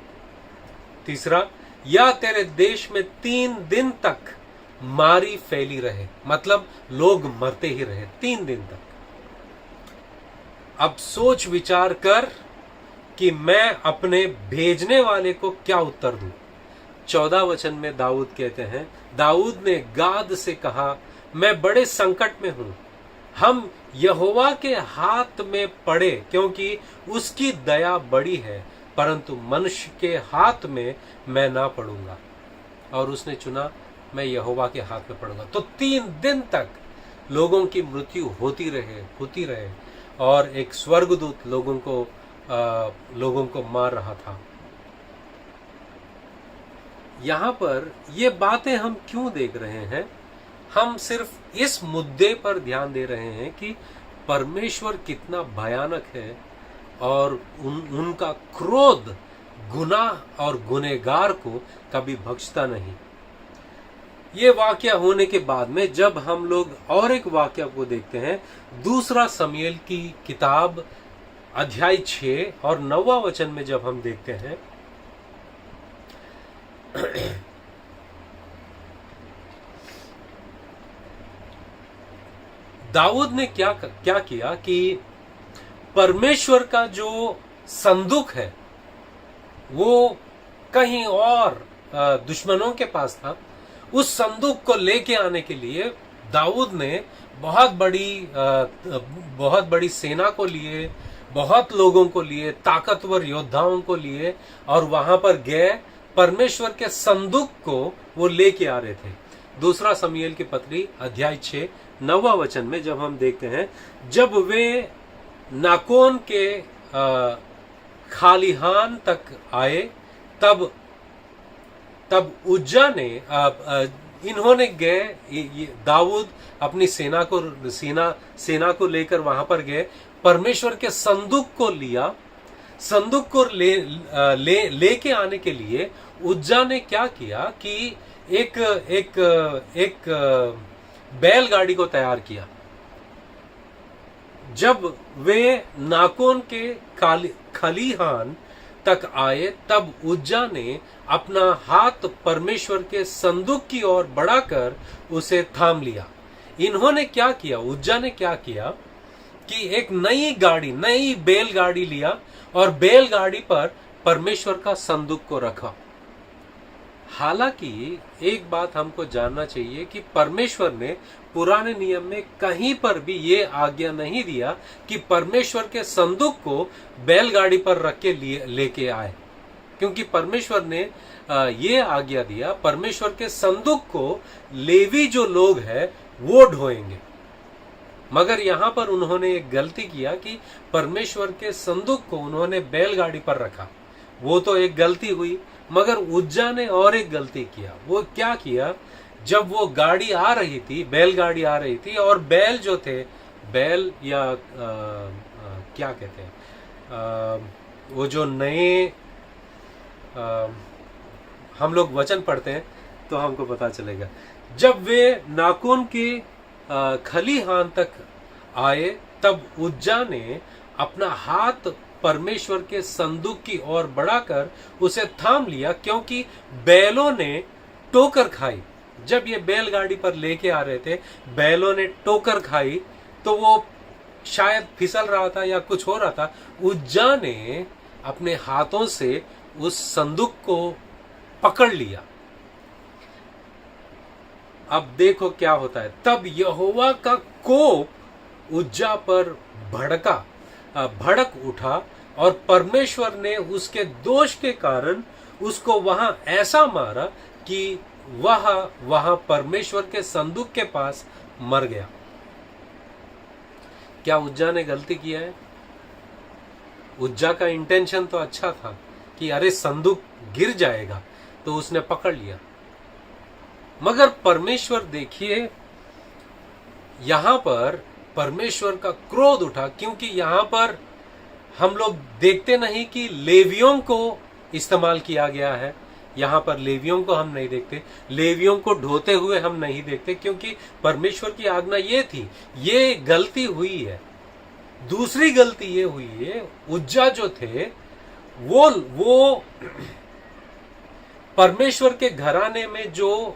[SPEAKER 6] तीसरा, या तेरे देश में 3 दिन तक मारी फैली रहे, मतलब लोग मरते ही रहे 3 दिन तक। अब सोच विचार कर कि मैं अपने भेजने वाले को क्या उत्तर दूं। 14 वचन में दाऊद कहते हैं, दाऊद ने गाद से कहा, मैं बड़े संकट में हूं, हम यहोवा के हाथ में पड़े, क्योंकि उसकी दया बड़ी है, परंतु मनुष्य के हाथ में मैं ना पड़ूंगा। और उसने चुना, मैं यहोवा के हाथ में पड़ूंगा। तो 3 दिन तक लोगों की मृत्यु होती रहे और एक स्वर्गदूत लोगों को मार रहा था। यहां पर ये बातें हम क्यों देख रहे हैं? हम सिर्फ इस मुद्दे पर ध्यान दे रहे हैं कि परमेश्वर कितना भयानक है और उनका क्रोध गुनाह और गुनहगार को कभी बख्शता नहीं। ये वाकया होने के बाद में जब हम लोग और एक वाकया को देखते हैं, 2 शमूएल की किताब अध्याय 6 और 9 वचन में जब हम देखते हैं, दाऊद ने क्या किया कि परमेश्वर का जो संदूक है वो कहीं और दुश्मनों के पास था। उस संदूक को लेके आने के लिए दाऊद ने बहुत बड़ी सेना को लिए, बहुत लोगों को लिए, ताकतवर योद्धाओं को लिए और वहां पर गए। परमेश्वर के संदूक को वो लेके आ रहे थे। 2 शमूएल की पत्री अध्याय 6 9 वचन में जब हम देखते हैं, जब वे नाकोन के खालिहान तक आए, तब उज्जा ने इन्होंने गए, दाऊद अपनी सेना को लेकर वहां पर गए, परमेश्वर के संदूक को लिया। संदूक को लेके आने के लिए उज्जा ने क्या किया कि एक बैलगाड़ी को तैयार किया। जब वे नाकोन के खलिहान तक आए, तब उज्जा ने अपना हाथ परमेश्वर के संदूक की ओर बढ़ाकर उसे थाम लिया। इन्होंने क्या किया, उज्जा ने क्या किया कि एक नई बैलगाड़ी लिया और बैलगाड़ी पर परमेश्वर का संदूक को रखा। हालांकि एक बात हमको जानना चाहिए कि परमेश्वर ने पुराने नियम में कहीं पर भी ये आज्ञा नहीं दिया कि परमेश्वर के संदूक को बैलगाड़ी पर रख के लेके आए, क्योंकि परमेश्वर ने ये आज्ञा दिया, परमेश्वर के संदूक को लेवी जो लोग हैं वो ढोएंगे। मगर यहां पर उन्होंने एक गलती किया कि परमेश्वर के संदूक को उन्होंने बैलगाड़ी पर रखा। वो तो एक गलती हुई, मगर उज्जा ने और एक गलती किया। वो क्या किया, जब वो गाड़ी आ रही थी, बैलगाड़ी आ रही थी और बैल जो थे, बैल या क्या कहते हैं, वो जो नए हम लोग वचन पढ़ते हैं तो हमको पता चलेगा। जब वे नाकोन के खलिहान तक आए, तब उज्जा ने अपना हाथ परमेश्वर के संदूक की ओर बढ़ाकर उसे थाम लिया, क्योंकि बैलों ने टोकर खाई। जब ये बैलगाड़ी पर लेके आ रहे थे, बैलों ने टोकर खाई, तो वो शायद फिसल रहा था या कुछ हो रहा था। उज्जा ने अपने हाथों से उस संदूक को पकड़ लिया। अब देखो क्या होता है। तब यहोवा का कोप उज्जा पर भड़क उठा और परमेश्वर ने उसके दोष के कारण उसको वहां ऐसा मारा कि वहां परमेश्वर के संदूक के पास मर गया। क्या उज्जा ने गलती किया है? उज्जा का इंटेंशन तो अच्छा था कि अरे संदूक गिर जाएगा, तो उसने पकड़ लिया। मगर परमेश्वर, देखिए यहां पर परमेश्वर का क्रोध उठा, क्योंकि यहां पर हम लोग देखते नहीं कि लेवियों को इस्तेमाल किया गया है। यहाँ पर लेवियों को हम नहीं देखते, लेवियों को ढोते हुए हम नहीं देखते, क्योंकि परमेश्वर की आज्ञा ये थी। ये गलती हुई है। दूसरी गलती ये हुई है, उज्जा जो थे वो परमेश्वर के घराने में जो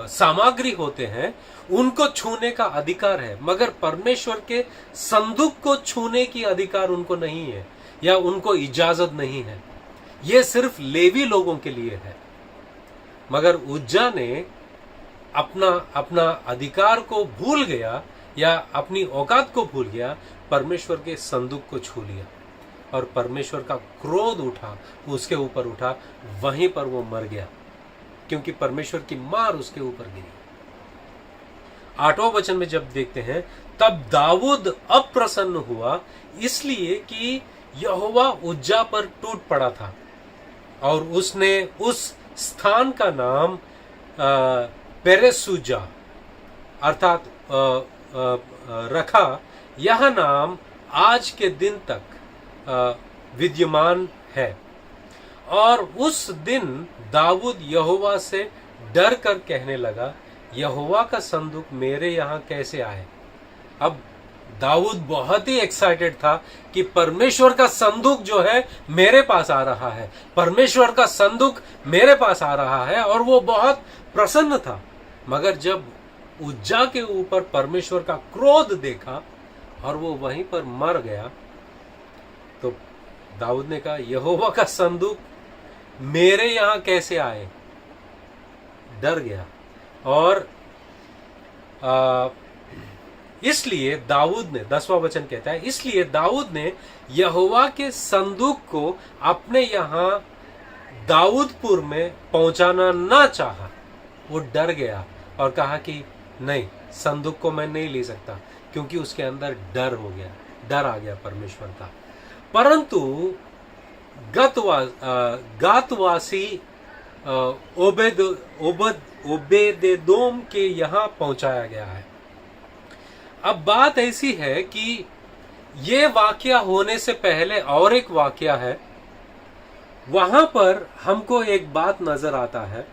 [SPEAKER 6] सामग्री होते हैं उनको छूने का अधिकार है, मगर परमेश्वर के संदूक को छूने की अधिकार उनको नहीं है या उनको इजाजत नहीं है। ये सिर्फ लेवी लोगों के लिए है। मगर उज्जा ने अपना अधिकार को भूल गया या अपनी औकात को भूल गया, परमेश्वर के संदूक को छू लिया और परमेश्वर का क्रोध उठा, उसके ऊपर उठा, वहीं पर वो मर गया, क्योंकि परमेश्वर की मार उसके ऊपर गिरी। 8वां वचन में जब देखते हैं, तब दाऊद अप्रसन्न हुआ, इसलिए कि यहोवा उज्जा पर टूट पड़ा था, और उसने उस स्थान का नाम पेरेसुजा अर्थात रखा। यह नाम आज के दिन तक विद्यमान है। और उस दिन दाऊद यहोवा से डर कर कहने लगा, यहोवा का संदूक मेरे यहाँ कैसे आए। अब दाऊद बहुत ही एक्साइटेड था कि परमेश्वर का संदूक जो है मेरे पास आ रहा है, परमेश्वर का संदूक मेरे पास आ रहा है, और वो बहुत प्रसन्न था। मगर जब उज्जा के ऊपर परमेश्वर का क्रोध देखा और वो वहीं पर मर गया, तो दाऊद ने कहा, यहोवा का संदूक मेरे यहां कैसे आए। डर गया। और इसलिए दाऊद ने, 10वां वचन कहता है, इसलिए दाऊद ने यहोवा के संदूक को अपने यहां दाऊदपुर में पहुंचाना ना चाहा। वो डर गया और कहा कि नहीं, संदूक को मैं नहीं ले सकता, क्योंकि उसके अंदर डर हो गया, डर आ गया परमेश्वर का। परंतु गातवासी ओबेदेदोम के यहां पहुंचाया गया है। अब बात ऐसी है कि ये वाकया होने से पहले और एक वाकया है। वहां पर हमको एक बात नजर आता है,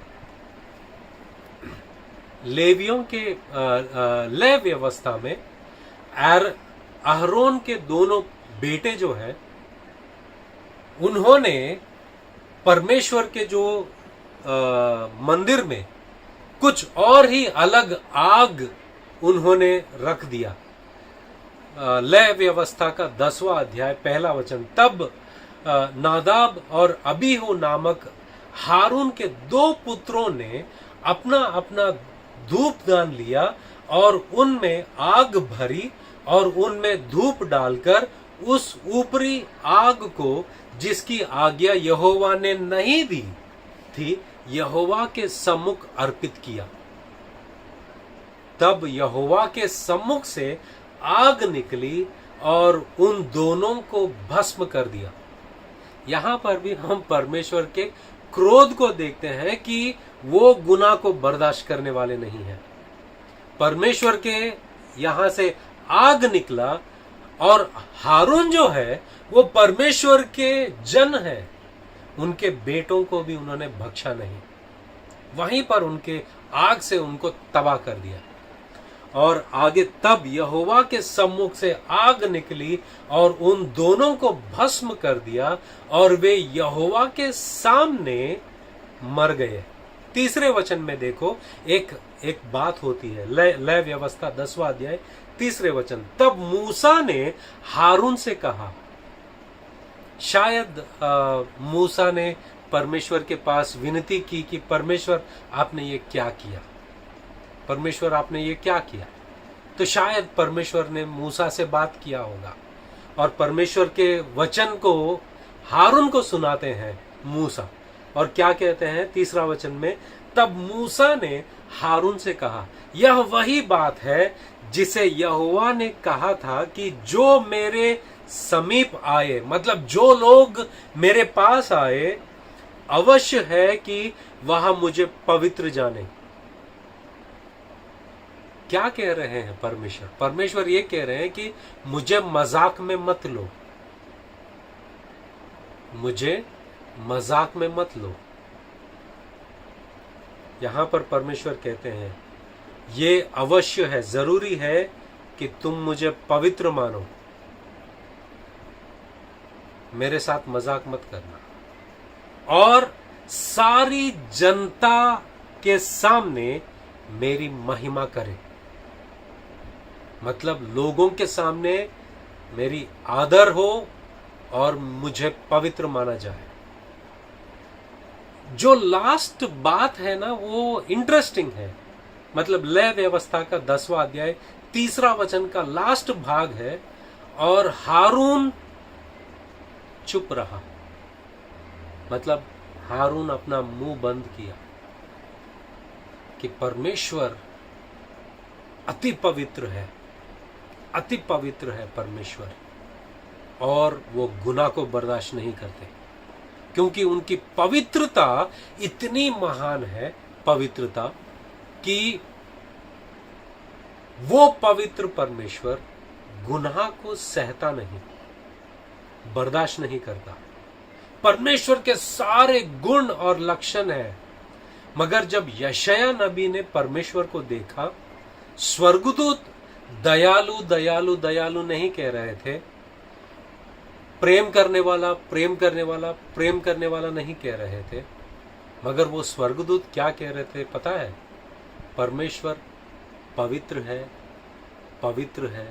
[SPEAKER 6] लेवियों के लय व्यवस्था में अहरोन के दोनों बेटे जो हैं, उन्होंने परमेश्वर के जो मंदिर में कुछ और ही अलग आग उन्होंने रख दिया। लय व्यवस्था का 10वां अध्याय 1 वचन, तब नादाब और अबीहू नामक हारून के 2 पुत्रों ने अपना अपना धूपदान लिया और उनमें आग भरी और उनमें धूप डालकर उस ऊपरी आग को, जिसकी आज्ञा यहोवा ने नहीं दी थी, यहोवा के सम्मुख अर्पित किया। तब यहोवा के सम्मुख से आग निकली और उन दोनों को भस्म कर दिया। यहां पर भी हम परमेश्वर के क्रोध को देखते हैं कि वो गुनाह को बर्दाश्त करने वाले नहीं हैं। परमेश्वर के यहां से आग निकला और हारून जो है वो परमेश्वर के जन है, उनके बेटों को भी उन्होंने बख्शा नहीं, वहीं पर उनके आग से उनको तबाह कर दिया। और आगे, तब यहोवा के सम्मुख से आग निकली और उन दोनों को भस्म कर दिया और वे यहोवा के सामने मर गए। 3 वचन में देखो, एक बात होती है, लय व्यवस्था 10वां अध्याय 3 वचन, तब मूसा ने हारून से कहा। शायद मूसा ने परमेश्वर के पास विनती की कि परमेश्वर आपने ये क्या किया, परमेश्वर आपने ये क्या किया। तो शायद परमेश्वर ने मूसा से बात किया होगा और परमेश्वर के वचन को हारून को सुनाते हैं मूसा। और क्या कहते हैं 3 वचन में, तब मूसा ने हारून से कहा, यह वही बात है जिसे यहोवा ने कहा था कि जो मेरे समीप आए, मतलब जो लोग मेरे पास आए, अवश्य है कि वह मुझे पवित्र जाने। क्या कह रहे हैं परमेश्वर? परमेश्वर ये कह रहे हैं कि मुझे मजाक में मत लो, मुझे मजाक में मत लो। यहां पर परमेश्वर कहते हैं ये अवश्य है, जरूरी है कि तुम मुझे पवित्र मानो, मेरे साथ मजाक मत करना और सारी जनता के सामने मेरी महिमा करे। मतलब लोगों के सामने मेरी आदर हो और मुझे पवित्र माना जाए। जो लास्ट बात है ना वो इंटरेस्टिंग है। मतलब लय व्यवस्था का 10वां अध्याय 3रा वचन का लास्ट भाग है, और हारून चुप रहा। मतलब हारून अपना मुंह बंद किया कि परमेश्वर अति पवित्र है, अति पवित्र है परमेश्वर, और वो गुनाह को बर्दाश्त नहीं करते, क्योंकि उनकी पवित्रता इतनी महान है, पवित्रता कि वो पवित्र परमेश्वर गुनाह को सहता नहीं, बर्दाश्त नहीं करता। परमेश्वर के सारे गुण और लक्षण है, मगर जब यशायाह नबी ने परमेश्वर को देखा, स्वर्गदूत दयालु दयालु दयालु नहीं कह रहे थे, प्रेम करने वाला प्रेम करने वाला प्रेम करने वाला नहीं कह रहे थे, मगर वो स्वर्गदूत क्या कह रहे थे पता है? परमेश्वर पवित्र है, पवित्र है,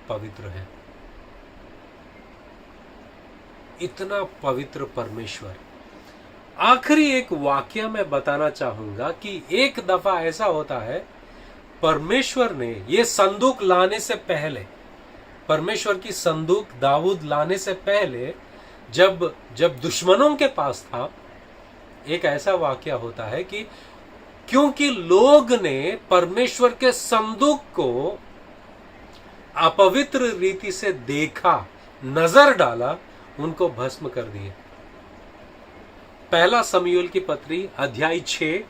[SPEAKER 6] पवित्र है। इतना पवित्र परमेश्वर। आखिरी एक वाक्य मैं बताना चाहूंगा कि एक दफा ऐसा होता है, परमेश्वर ने ये संदूक लाने से पहले, परमेश्वर की संदूक दाऊद लाने से पहले जब दुश्मनों के पास था, एक ऐसा वाक्य होता है कि क्योंकि लोग ने परमेश्वर के संदूक को अपवित्र रीति से देखा, नजर डाला, उनको भस्म कर दिए। पहला शमूएल की पत्री अध्याय 6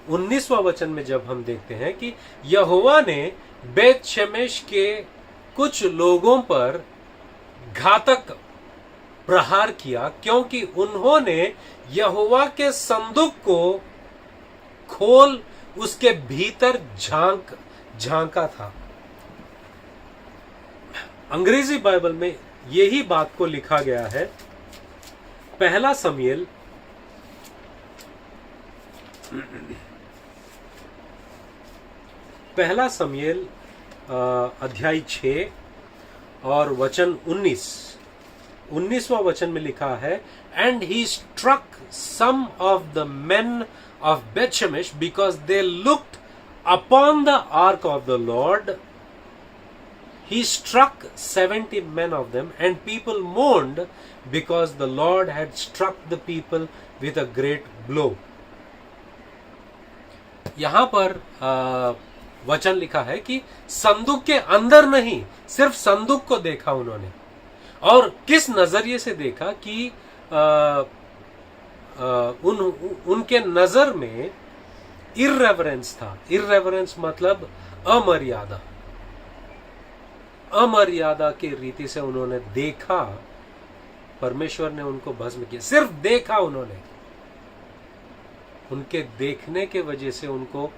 [SPEAKER 6] 19वां वचन में जब हम देखते हैं कि यहोवा ने बेत शेमेश के कुछ लोगों पर घातक प्रहार किया, क्योंकि उन्होंने यहोवा के संदूक को खोल उसके भीतर झांका था। अंग्रेजी बाइबल में यही बात को लिखा गया है। पहला शमूएल अध्याय 6 और वचन 19वां वचन में लिखा है, and he struck some of the men of Bethshemesh because they looked upon the ark of the Lord. He struck 70 men of them, and people mourned because the Lord had struck the people with a great blow. यहां पर वचन लिखा है कि संदूक के अंदर नहीं, सिर्फ संदूक को देखा उन्होंने। और किस नजरिए से देखा कि उनके नजर में इररेवरेंस था। इररेवरेंस मतलब अमर्यादा, अमर्यादा की रीति से उन्होंने देखा, परमेश्वर ने उनको भस्म किया। सिर्फ देखा उन्होंने, उनके देखने के वजह से उनको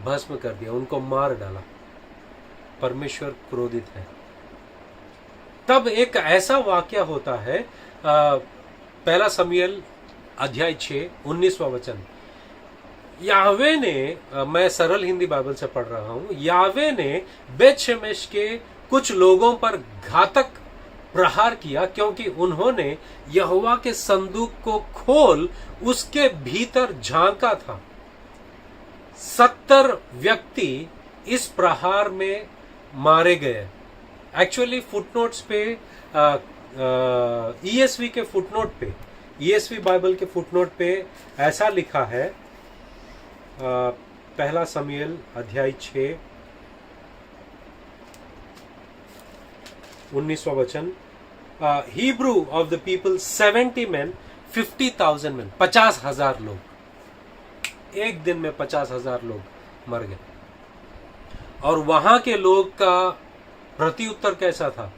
[SPEAKER 6] भस्म कर दिया, उनको मार डाला। परमेश्वर क्रोधित है। तब एक ऐसा वाक्य होता है, पहला शमूएल अध्याय 6 19वां वचन, यावे ने, मैं सरल हिंदी बाइबल से पढ़ रहा हूं, यावे ने बेतशेमेश के कुछ लोगों पर घातक प्रहार किया, क्योंकि उन्होंने यहोवा के संदूक को खोल उसके भीतर झांका था। 70 व्यक्ति इस प्रहार में मारे गए। एक्चुअली फुटनोट्स पे, ईएसवी के फुटनोट पे, ईएसवी बाइबल के फुटनोट पे ऐसा लिखा है, पहला शमूएल अध्याय 6 19वां वचन, Hebrew of the people 70 men, 50,000 men, 50,000 लोग। एक दिन में 50,000 लोग मर गए। और वहां के लोग का प्रत्युत्तर कैसा था?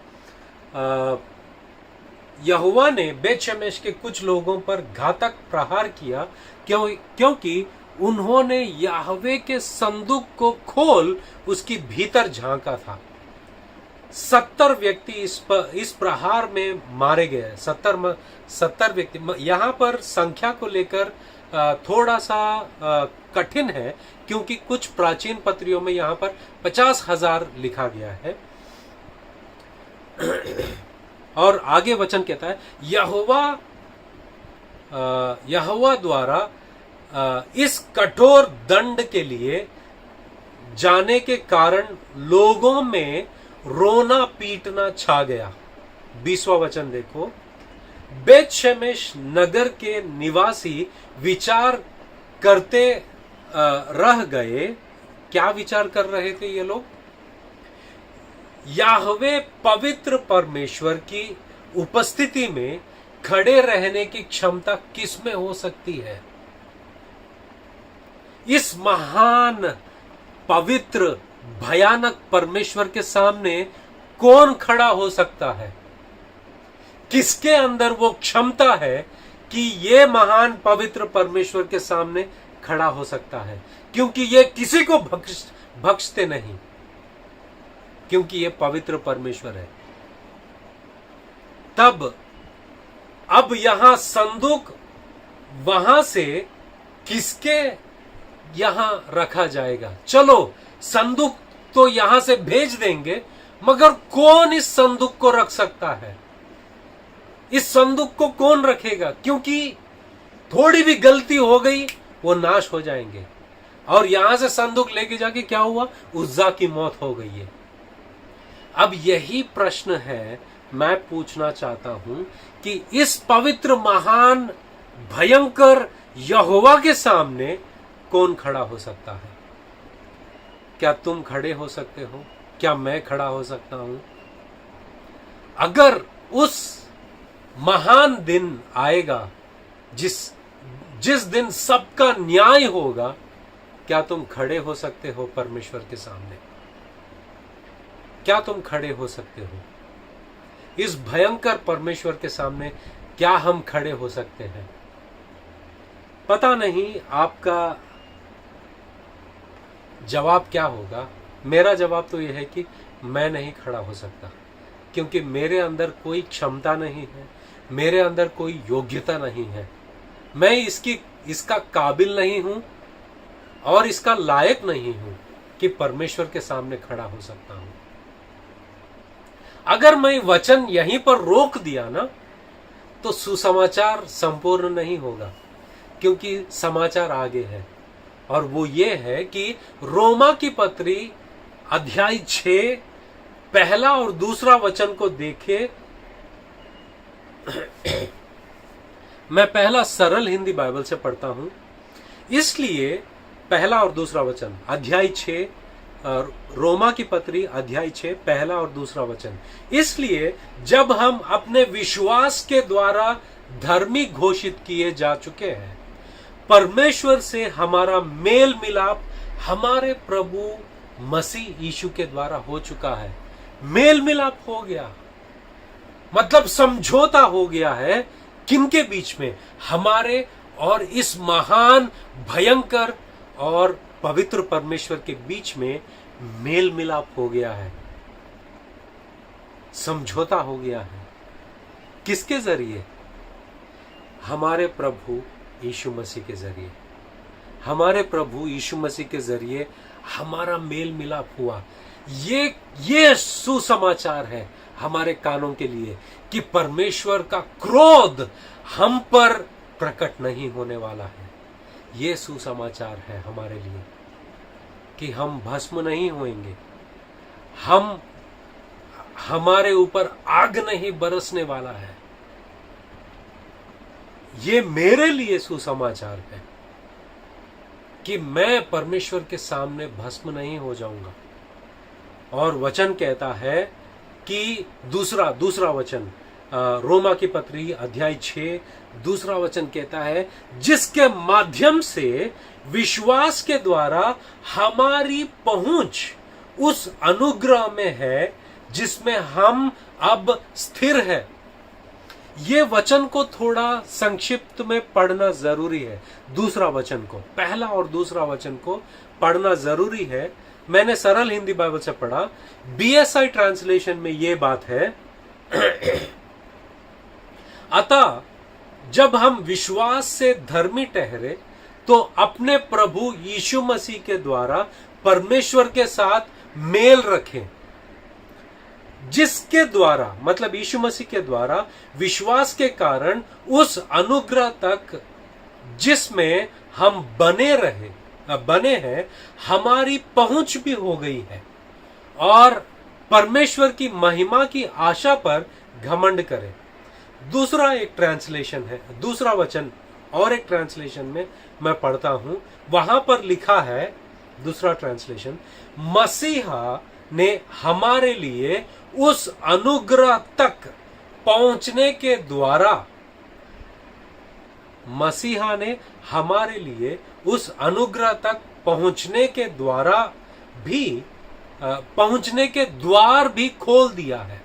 [SPEAKER 6] यहोवा ने बेतशेमेश के कुछ लोगों पर घातक प्रहार किया क्योंकि उन्होंने याहवे के संदूक को खोल उसकी भीतर झांका था। 70 व्यक्ति इस प्रहार में मारे गए। 70 व्यक्ति। यहाँ पर संख्या को लेकर थोड़ा सा कठिन है, क्योंकि कुछ प्राचीन पत्रियों में यहाँ पर 50,000 लिखा गया है। और आगे वचन कहता है, यहोवा द्वारा इस कठोर दंड के लिए जाने के कारण लोगों में रोना पीटना छा गया। 20वां वचन देखो, बेतशेमेश नगर के निवासी विचार करते रह गए। क्या विचार कर रहे थे ये लोग? याहवे पवित्र परमेश्वर की उपस्थिति में खड़े रहने की क्षमता किस में हो सकती है? इस महान पवित्र भयानक परमेश्वर के सामने कौन खड़ा हो सकता है? किसके अंदर वो क्षमता है कि ये महान पवित्र परमेश्वर के सामने खड़ा हो सकता है? क्योंकि ये किसी को बख्शते नहीं, क्योंकि ये पवित्र परमेश्वर है। तब अब यहां संदूक वहां से किसके यहां रखा जाएगा? चलो संदूक तो यहां से भेज देंगे, मगर कौन इस संदूक को रख सकता है? इस संदूक को कौन रखेगा? क्योंकि थोड़ी भी गलती हो गई वो नाश हो जाएंगे। और यहां से संदूक लेके जाके क्या हुआ? उज्जा की मौत हो गई है। अब यही प्रश्न है मैं पूछना चाहता हूं कि इस पवित्र महान भयंकर यहोवा के सामने कौन खड़ा हो सकता है? क्या तुम खड़े हो सकते हो? क्या मैं खड़ा हो सकता हूं? अगर उस महान दिन आएगा जिस दिन सबका न्याय होगा, क्या तुम खड़े हो सकते हो परमेश्वर के सामने? क्या तुम खड़े हो सकते हो इस भयंकर परमेश्वर के सामने? क्या हम खड़े हो सकते हैं? पता नहीं आपका जवाब क्या होगा। मेरा जवाब तो यह है कि मैं नहीं खड़ा हो सकता, क्योंकि मेरे अंदर कोई क्षमता नहीं है, मेरे अंदर कोई योग्यता नहीं है। मैं इसका काबिल नहीं हूं और इसका लायक नहीं हूं कि परमेश्वर के सामने खड़ा हो सकता हूं। अगर मैं वचन यहीं पर रोक दिया ना, तो सुसमाचार संपूर्ण नहीं होगा, क्योंकि समाचार आगे है। और वो ये है कि रोमा की पत्री अध्याय 6 पहला और दूसरा वचन को देखे। मैं पहला सरल हिंदी बाइबल से पढ़ता हूं, इसलिए पहला और दूसरा वचन अध्याय 6 रोमा की पत्री अध्याय 6 पहला और दूसरा वचन। इसलिए जब हम अपने विश्वास के द्वारा धर्मी घोषित किए जा चुके हैं, परमेश्वर से हमारा मेल मिलाप हमारे प्रभु मसीह यीशु के द्वारा हो चुका है। मेल मिलाप हो गया, मतलब समझौता हो गया है। किनके बीच में? हमारे और इस महान भयंकर और पवित्र परमेश्वर के बीच में मेल मिलाप हो गया है, समझौता हो गया है। किसके जरिए? हमारे प्रभु यीशु मसीह के जरिए। हमारे प्रभु यीशु मसीह के जरिए हमारा मेल मिलाप हुआ। ये सुसमाचार है हमारे कानों के लिए कि परमेश्वर का क्रोध हम पर प्रकट नहीं होने वाला है। ये सुसमाचार है हमारे लिए कि हम भस्म नहीं होएंगे, हमारे ऊपर आग नहीं बरसने वाला है। ये मेरे लिए सुसमाचार है कि मैं परमेश्वर के सामने भस्म नहीं हो जाऊंगा। और वचन कहता है कि दूसरा वचन रोमा की पत्री अध्याय 6 दूसरा वचन कहता है, जिसके माध्यम से विश्वास के द्वारा हमारी पहुंच उस अनुग्रह में है जिसमें हम अब स्थिर है। ये वचन को थोड़ा संक्षिप्त में पढ़ना जरूरी है। दूसरा वचन को, पहला और दूसरा वचन को पढ़ना जरूरी है। मैंने सरल हिंदी बाइबल से पढ़ा। बीएसआई ट्रांसलेशन में ये बात है, अतः जब हम विश्वास से धर्मी ठहरे तो अपने प्रभु यीशु मसीह के द्वारा परमेश्वर के साथ मेल रखें, जिसके द्वारा, मतलब यीशु मसीह के द्वारा विश्वास के कारण उस अनुग्रह तक जिसमें हम बने हैं हमारी पहुंच भी हो गई है, और परमेश्वर की महिमा की आशा पर घमंड करें। दूसरा एक ट्रांसलेशन है, दूसरा वचन और एक ट्रांसलेशन में मैं पढ़ता हूं, वहां पर लिखा है, दूसरा ट्रांसलेशन, मसीहा ने हमारे लिए उस अनुग्रह तक पहुंचने के द्वारा, मसीहा ने हमारे लिए उस अनुग्रह तक पहुंचने के द्वारा भी पहुंचने के द्वार भी खोल दिया है।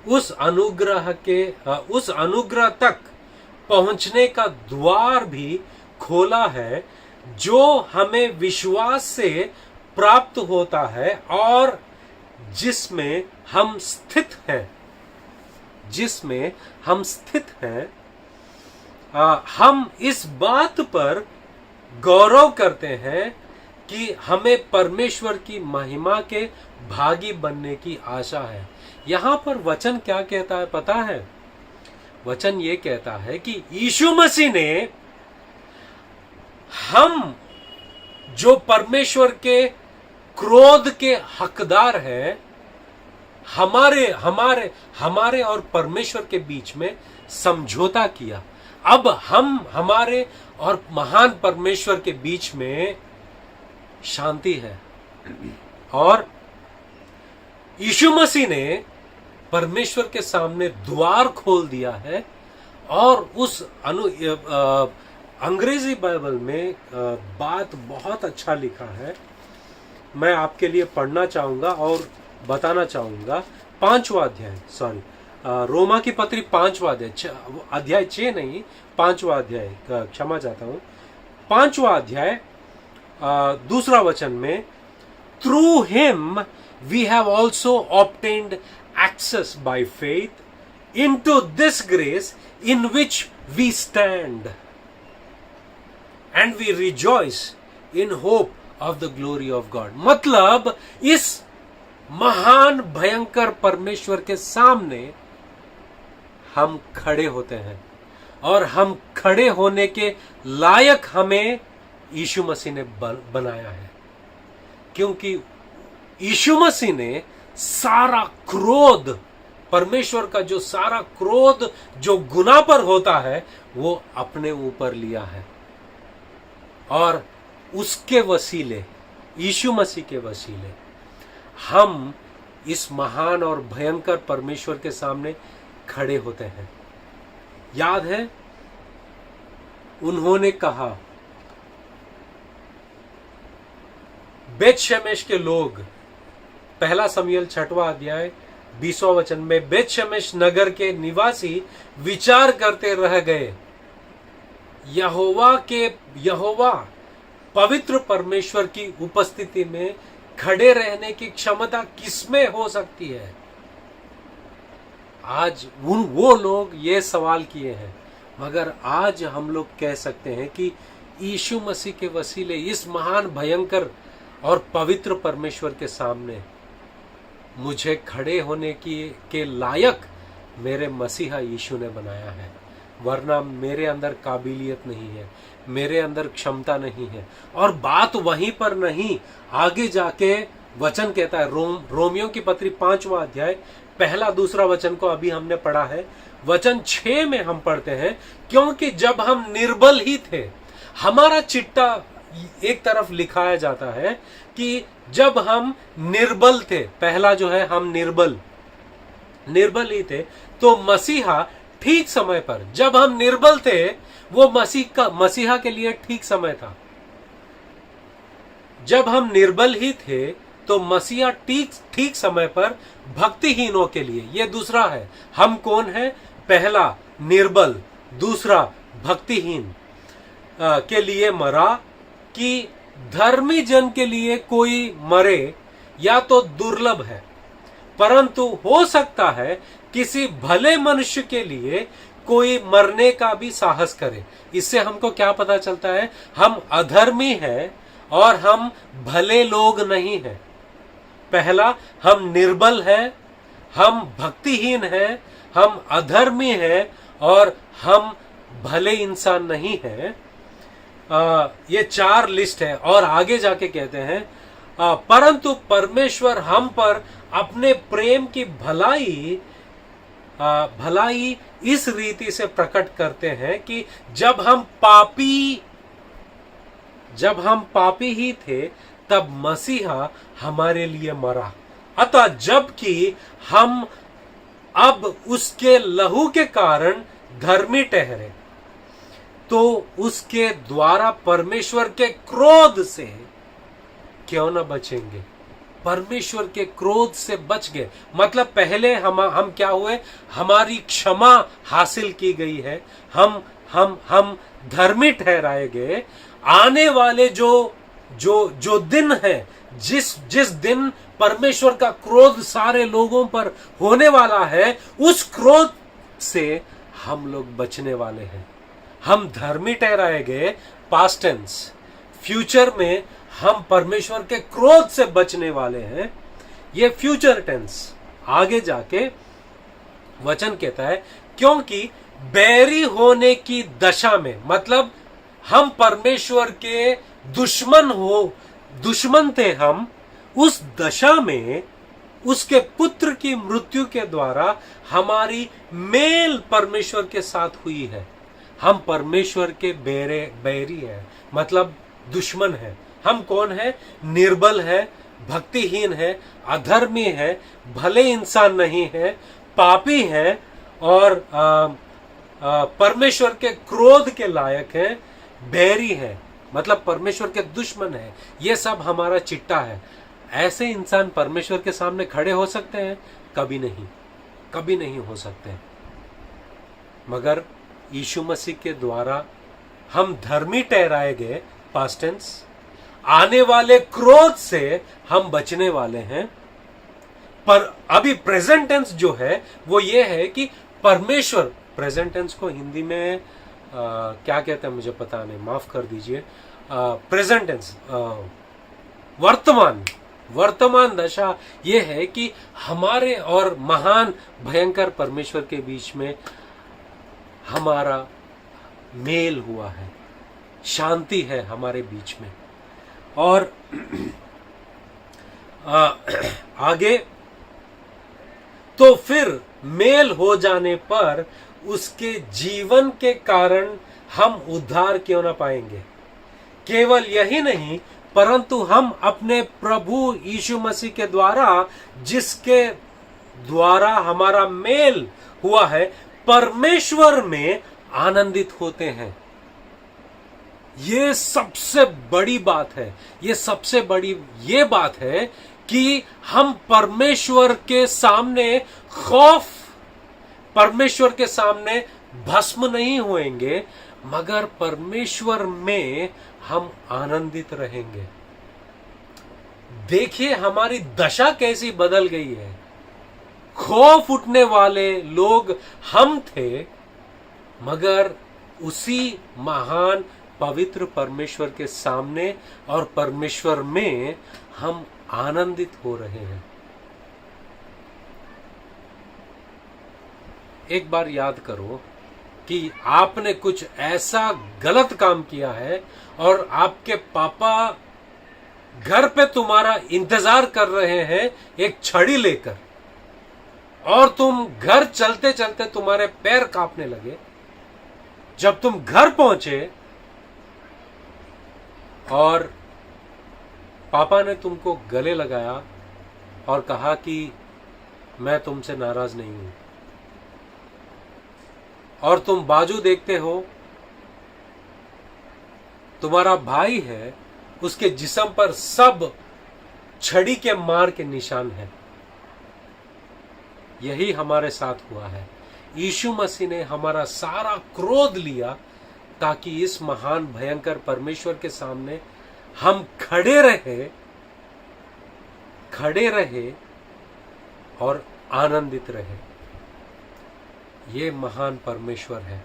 [SPEAKER 6] उस अनुग्रह तक पहुंचने का द्वार भी खोला है, जो हमें विश्वास से प्राप्त होता है और जिसमें हम स्थित हैं। हम इस बात पर गौरव करते हैं कि हमें परमेश्वर की महिमा के भागी बनने की आशा है। यहां पर वचन क्या कहता है पता है? वचन ये कहता है कि यीशु मसीह ने, हम जो परमेश्वर के क्रोध के हकदार हैं, हमारे और परमेश्वर के बीच में समझौता किया। अब हम, हमारे और महान परमेश्वर के बीच में शांति है, और यीशु मसीह ने परमेश्वर के सामने द्वार खोल दिया है। और उस अंग्रेजी बाइबल में बात बहुत अच्छा लिखा है, मैं आपके लिए पढ़ना चाहूंगा और बताना चाहूंगा। 5वां अध्याय, रोमा की पत्री 5वां अध्याय 6 नहीं, 5वां अध्याय, क्षमा चाहता हूं, 5वां अध्याय दूसरा वचन में, through him we have also obtained access by faith into this grace in which we stand and we rejoice in hope of the glory of God. मतलब इस महान भयंकर परमेश्वर के सामने हम खड़े होते हैं, और हम खड़े होने के लायक हमें यीशु मसीह ने बनाया है, क्योंकि यीशु मसीह ने सारा क्रोध, परमेश्वर का जो सारा क्रोध जो गुनाह पर होता है, वो अपने ऊपर लिया है, और उसके वसीले, यीशु मसीह के वसीले हम इस महान और भयंकर परमेश्वर के सामने खड़े होते हैं। याद है, उन्होंने कहा, बेतशेमेश के लोग, पहला शमूएल 6वां अध्याय 20वां वचन में, बेतशेमेश नगर के निवासी विचार करते रह गए, यहोवा पवित्र परमेश्वर की उपस्थिति में खड़े रहने की क्षमता किसमें हो सकती है? आज वो लोग ये सवाल किए हैं, मगर आज हम लोग कह सकते हैं कि यीशु मसीह के वसीले इस महान भयंकर और पवित्र परमेश्वर के सामने मुझे खड़े होने के लायक मेरे मसीहा यीशु ने बनाया है, वरना मेरे अंदर काबिलियत नहीं है, मेरे अंदर क्षमता नहीं है। और बात वहीं पर नहीं, आगे जाके वचन कहता है, रोमियो की पत्री 5वां अध्याय पहला दूसरा वचन को अभी हमने पढ़ा है, वचन 6 में हम पढ़ते हैं, क्योंकि जब हम निर्बल ही थे, हमारा चिट्टा एक तरफ लिखाया जाता है कि जब हम निर्बल थे, पहला जो है, हम निर्बल ही थे, तो मसीहा ठीक समय पर, जब हम निर्बल थे, वो मसीहा के लिए ठीक समय था। जब हम निर्बल ही थे तो मसीहा ठीक समय पर भक्तिहीनों के लिए, ये दूसरा है। हम कौन है? पहला निर्बल, दूसरा भक्तिहीन के लिए मरा कि धर्मी जन के लिए कोई मरे या तो दुर्लभ है, परंतु हो सकता है किसी भले मनुष्य के लिए कोई मरने का भी साहस करे। इससे हमको क्या पता चलता है? हम अधर्मी हैं और हम भले लोग नहीं हैं। पहला, हम निर्बल हैं, हम भक्तिहीन हैं, हम अधर्मी हैं और हम भले इंसान नहीं हैं। ये 4 लिस्ट है और आगे जाके कहते हैं परंतु परमेश्वर हम पर अपने प्रेम की भलाई इस रीति से प्रकट करते हैं कि जब हम पापी ही थे तब मसीहा हमारे लिए मरा। अतः जबकि हम अब उसके लहू के कारण धर्मी ठहरे तो उसके द्वारा परमेश्वर के क्रोध से क्यों न बचेंगे। परमेश्वर के क्रोध से बच गए, मतलब पहले हम क्या हुए? हमारी क्षमा हासिल की गई है, हम धर्मी ठहराए गए। आने वाले जो दिन है, जिस दिन परमेश्वर का क्रोध सारे लोगों पर होने वाला है, उस क्रोध से हम लोग बचने वाले हैं। हम धर्मी ठहराए गए, पास्ट टेंस। फ्यूचर में हम परमेश्वर के क्रोध से बचने वाले हैं, ये फ्यूचर टेंस। आगे जाके वचन कहता है क्योंकि बैरी होने की दशा में, मतलब हम परमेश्वर के दुश्मन थे, हम उस दशा में उसके पुत्र की मृत्यु के द्वारा हमारी मेल परमेश्वर के साथ हुई है। हम परमेश्वर के बैरी है, मतलब दुश्मन है। हम कौन है? निर्बल है, भक्तिहीन है, अधर्मी है, भले इंसान नहीं है, पापी है और परमेश्वर के क्रोध के लायक है, बैरी है, मतलब परमेश्वर के दुश्मन है। ये सब हमारा चिट्टा है। ऐसे इंसान परमेश्वर के सामने खड़े हो सकते हैं? कभी नहीं हो सकते। मगर यीशु मसीह के द्वारा हम धर्मी ठहराए गए, पास्ट टेंस। आने वाले क्रोध से हम बचने वाले हैं। पर अभी प्रेजेंट टेंस जो है वो ये है कि परमेश्वर, प्रेजेंट टेंस को हिंदी में क्या कहते हैं मुझे पता नहीं, माफ कर दीजिए। प्रेजेंट टेंस, वर्तमान दशा ये है कि हमारे और महान भयंकर परमेश्वर के बीच में हमारा मेल हुआ है, शांति है हमारे बीच में। और आगे तो फिर मेल हो जाने पर उसके जीवन के कारण हम उद्धार क्यों ना पाएंगे। केवल यही नहीं, परंतु हम अपने प्रभु यीशु मसीह के द्वारा, जिसके द्वारा हमारा मेल हुआ है, परमेश्वर में आनंदित होते हैं। ये सबसे बड़ी बात है। ये सबसे बड़ी ये बात है कि हम परमेश्वर के सामने परमेश्वर के सामने भस्म नहीं होएंगे, मगर परमेश्वर में हम आनंदित रहेंगे। देखिए हमारी दशा कैसी बदल गई है। खौफ उठने वाले लोग हम थे, मगर उसी महान पवित्र परमेश्वर के सामने और परमेश्वर में हम आनंदित हो रहे हैं। एक बार याद करो कि आपने कुछ ऐसा गलत काम किया है और आपके पापा घर पे तुम्हारा इंतजार कर रहे हैं एक छड़ी लेकर, और तुम घर चलते चलते तुम्हारे पैर कांपने लगे। जब तुम घर पहुंचे और पापा ने तुमको गले लगाया और कहा कि मैं तुमसे नाराज नहीं हूं, और तुम बाजू देखते हो, तुम्हारा भाई है, उसके जिस्म पर सब छड़ी के मार के निशान है। यही हमारे साथ हुआ है। यीशु मसीह ने हमारा सारा क्रोध लिया ताकि इस महान भयंकर परमेश्वर के सामने हम खड़े रहे और आनंदित रहे। ये महान परमेश्वर है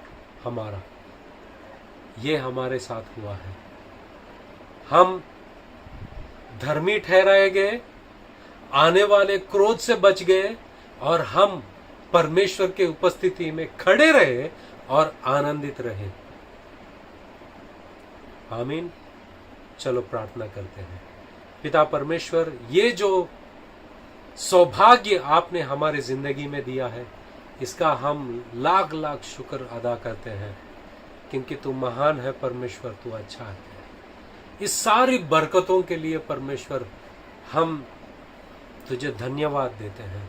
[SPEAKER 6] हमारा, ये हमारे साथ हुआ है। हम धर्मी ठहराए गए, आने वाले क्रोध से बच गए और हम परमेश्वर के उपस्थिति में खड़े रहे और आनंदित रहे। आमीन। चलो प्रार्थना करते हैं। पिता परमेश्वर, ये जो सौभाग्य आपने हमारे जिंदगी में दिया है, इसका हम लाख लाख शुक्र अदा करते हैं, क्योंकि तू महान है परमेश्वर, तू अच्छा है। इस सारी बरकतों के लिए परमेश्वर हम तुझे धन्यवाद देते हैं।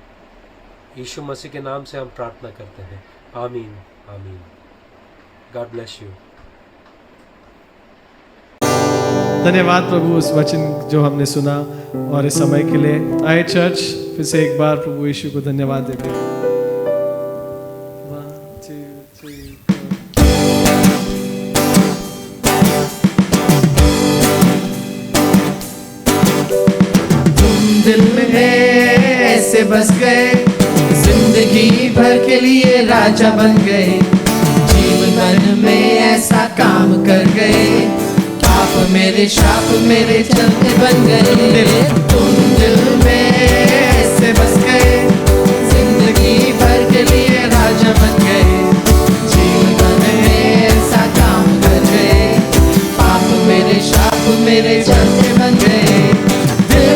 [SPEAKER 6] यीशु मसीह के नाम से हम प्रार्थना करते हैं। आमीन आमीन। God bless you.
[SPEAKER 1] धन्यवाद प्रभु उस वचन जो हमने सुना और इस समय के लिए। आए चर्च, फिर से एक बार प्रभु यीशु को धन्यवाद देते हैं। 1 2 3
[SPEAKER 2] तुम दिल में ऐसे बस गए, जिंदगी भर के लिए राजा बन गए, जीवन में ऐसा काम कर गए, आप मेरे शाप मेरे चलते बन गए। तुम दिल में ऐसे बस गए, जिंदगी भर के लिए राजा बन गए, जीवन में ऐसा काम कर गए, पाप मेरे शाप मेरे चलते बन गए। दिल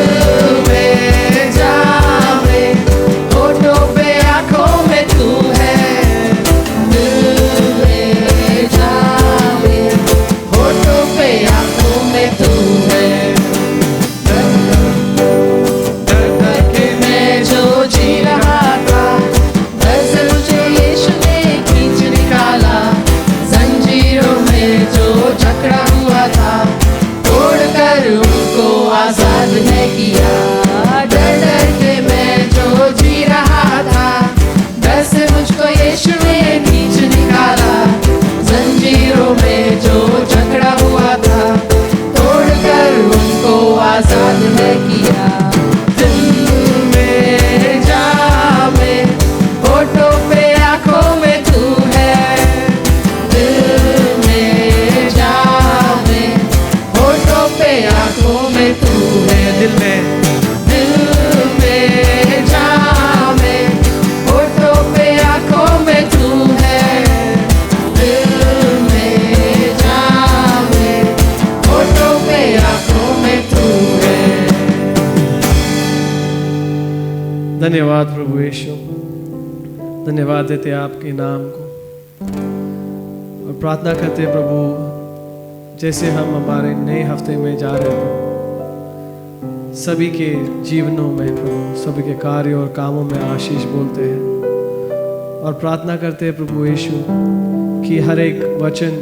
[SPEAKER 2] में जावे, होठों पे आंखों में तू है, दिल में जावे, होठों पे आंखों में तू है। डर करके मैं जो जी रहा था, डर से मुझे यीशु ने खींच निकाला, जंजीरों में जो जकड़ा हुआ था, तोड़कर उनको आजाद ने किया। डर डर के मैं जो जी रहा था, डर से मुझको यीशु ने खींच निकाला, जंजीरों में जो जकड़ा हुआ था, तोड़कर उनको आजाद ने किया। दिल में जावे, होठों पे आंखों में तू है, दिल में जावे, होठों पे आंखों में तू है। दिल में जावे, होठों पे आंखों में तू है, दिल में जावे, होठों पे आंखों में तू है।
[SPEAKER 1] धन्यवाद प्रभु यीशु, धन्यवाद देते आपके नाम को और प्रार्थना करते प्रभु, जैसे हम हमारे नए हफ्ते में जा रहे हैं, सभी के जीवनों में प्रभु, सभी के कार्य और कामों में आशीष बोलते हैं और प्रार्थना करते हैं प्रभु यीशु कि हर एक वचन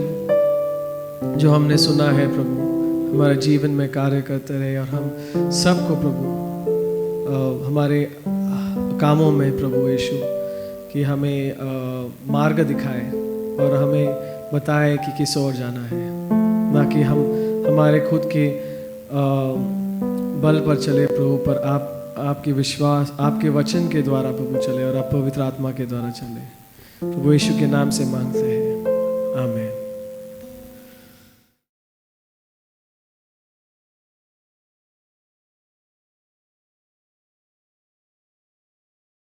[SPEAKER 1] जो हमने सुना है प्रभु हमारे जीवन में कार्य करते रहे और हम सबको प्रभु हमारे कामों में प्रभु यीशु कि हमें मार्ग दिखाए और हमें बताए कि किस ओर जाना है, ना कि हम हमारे खुद के बल पर चले प्रभु, पर आपके विश्वास, आपके वचन के द्वारा प्रभु चले और आप पवित्र आत्मा के द्वारा चले। प्रभु यीशु के नाम से मांगते हैं, आमीन।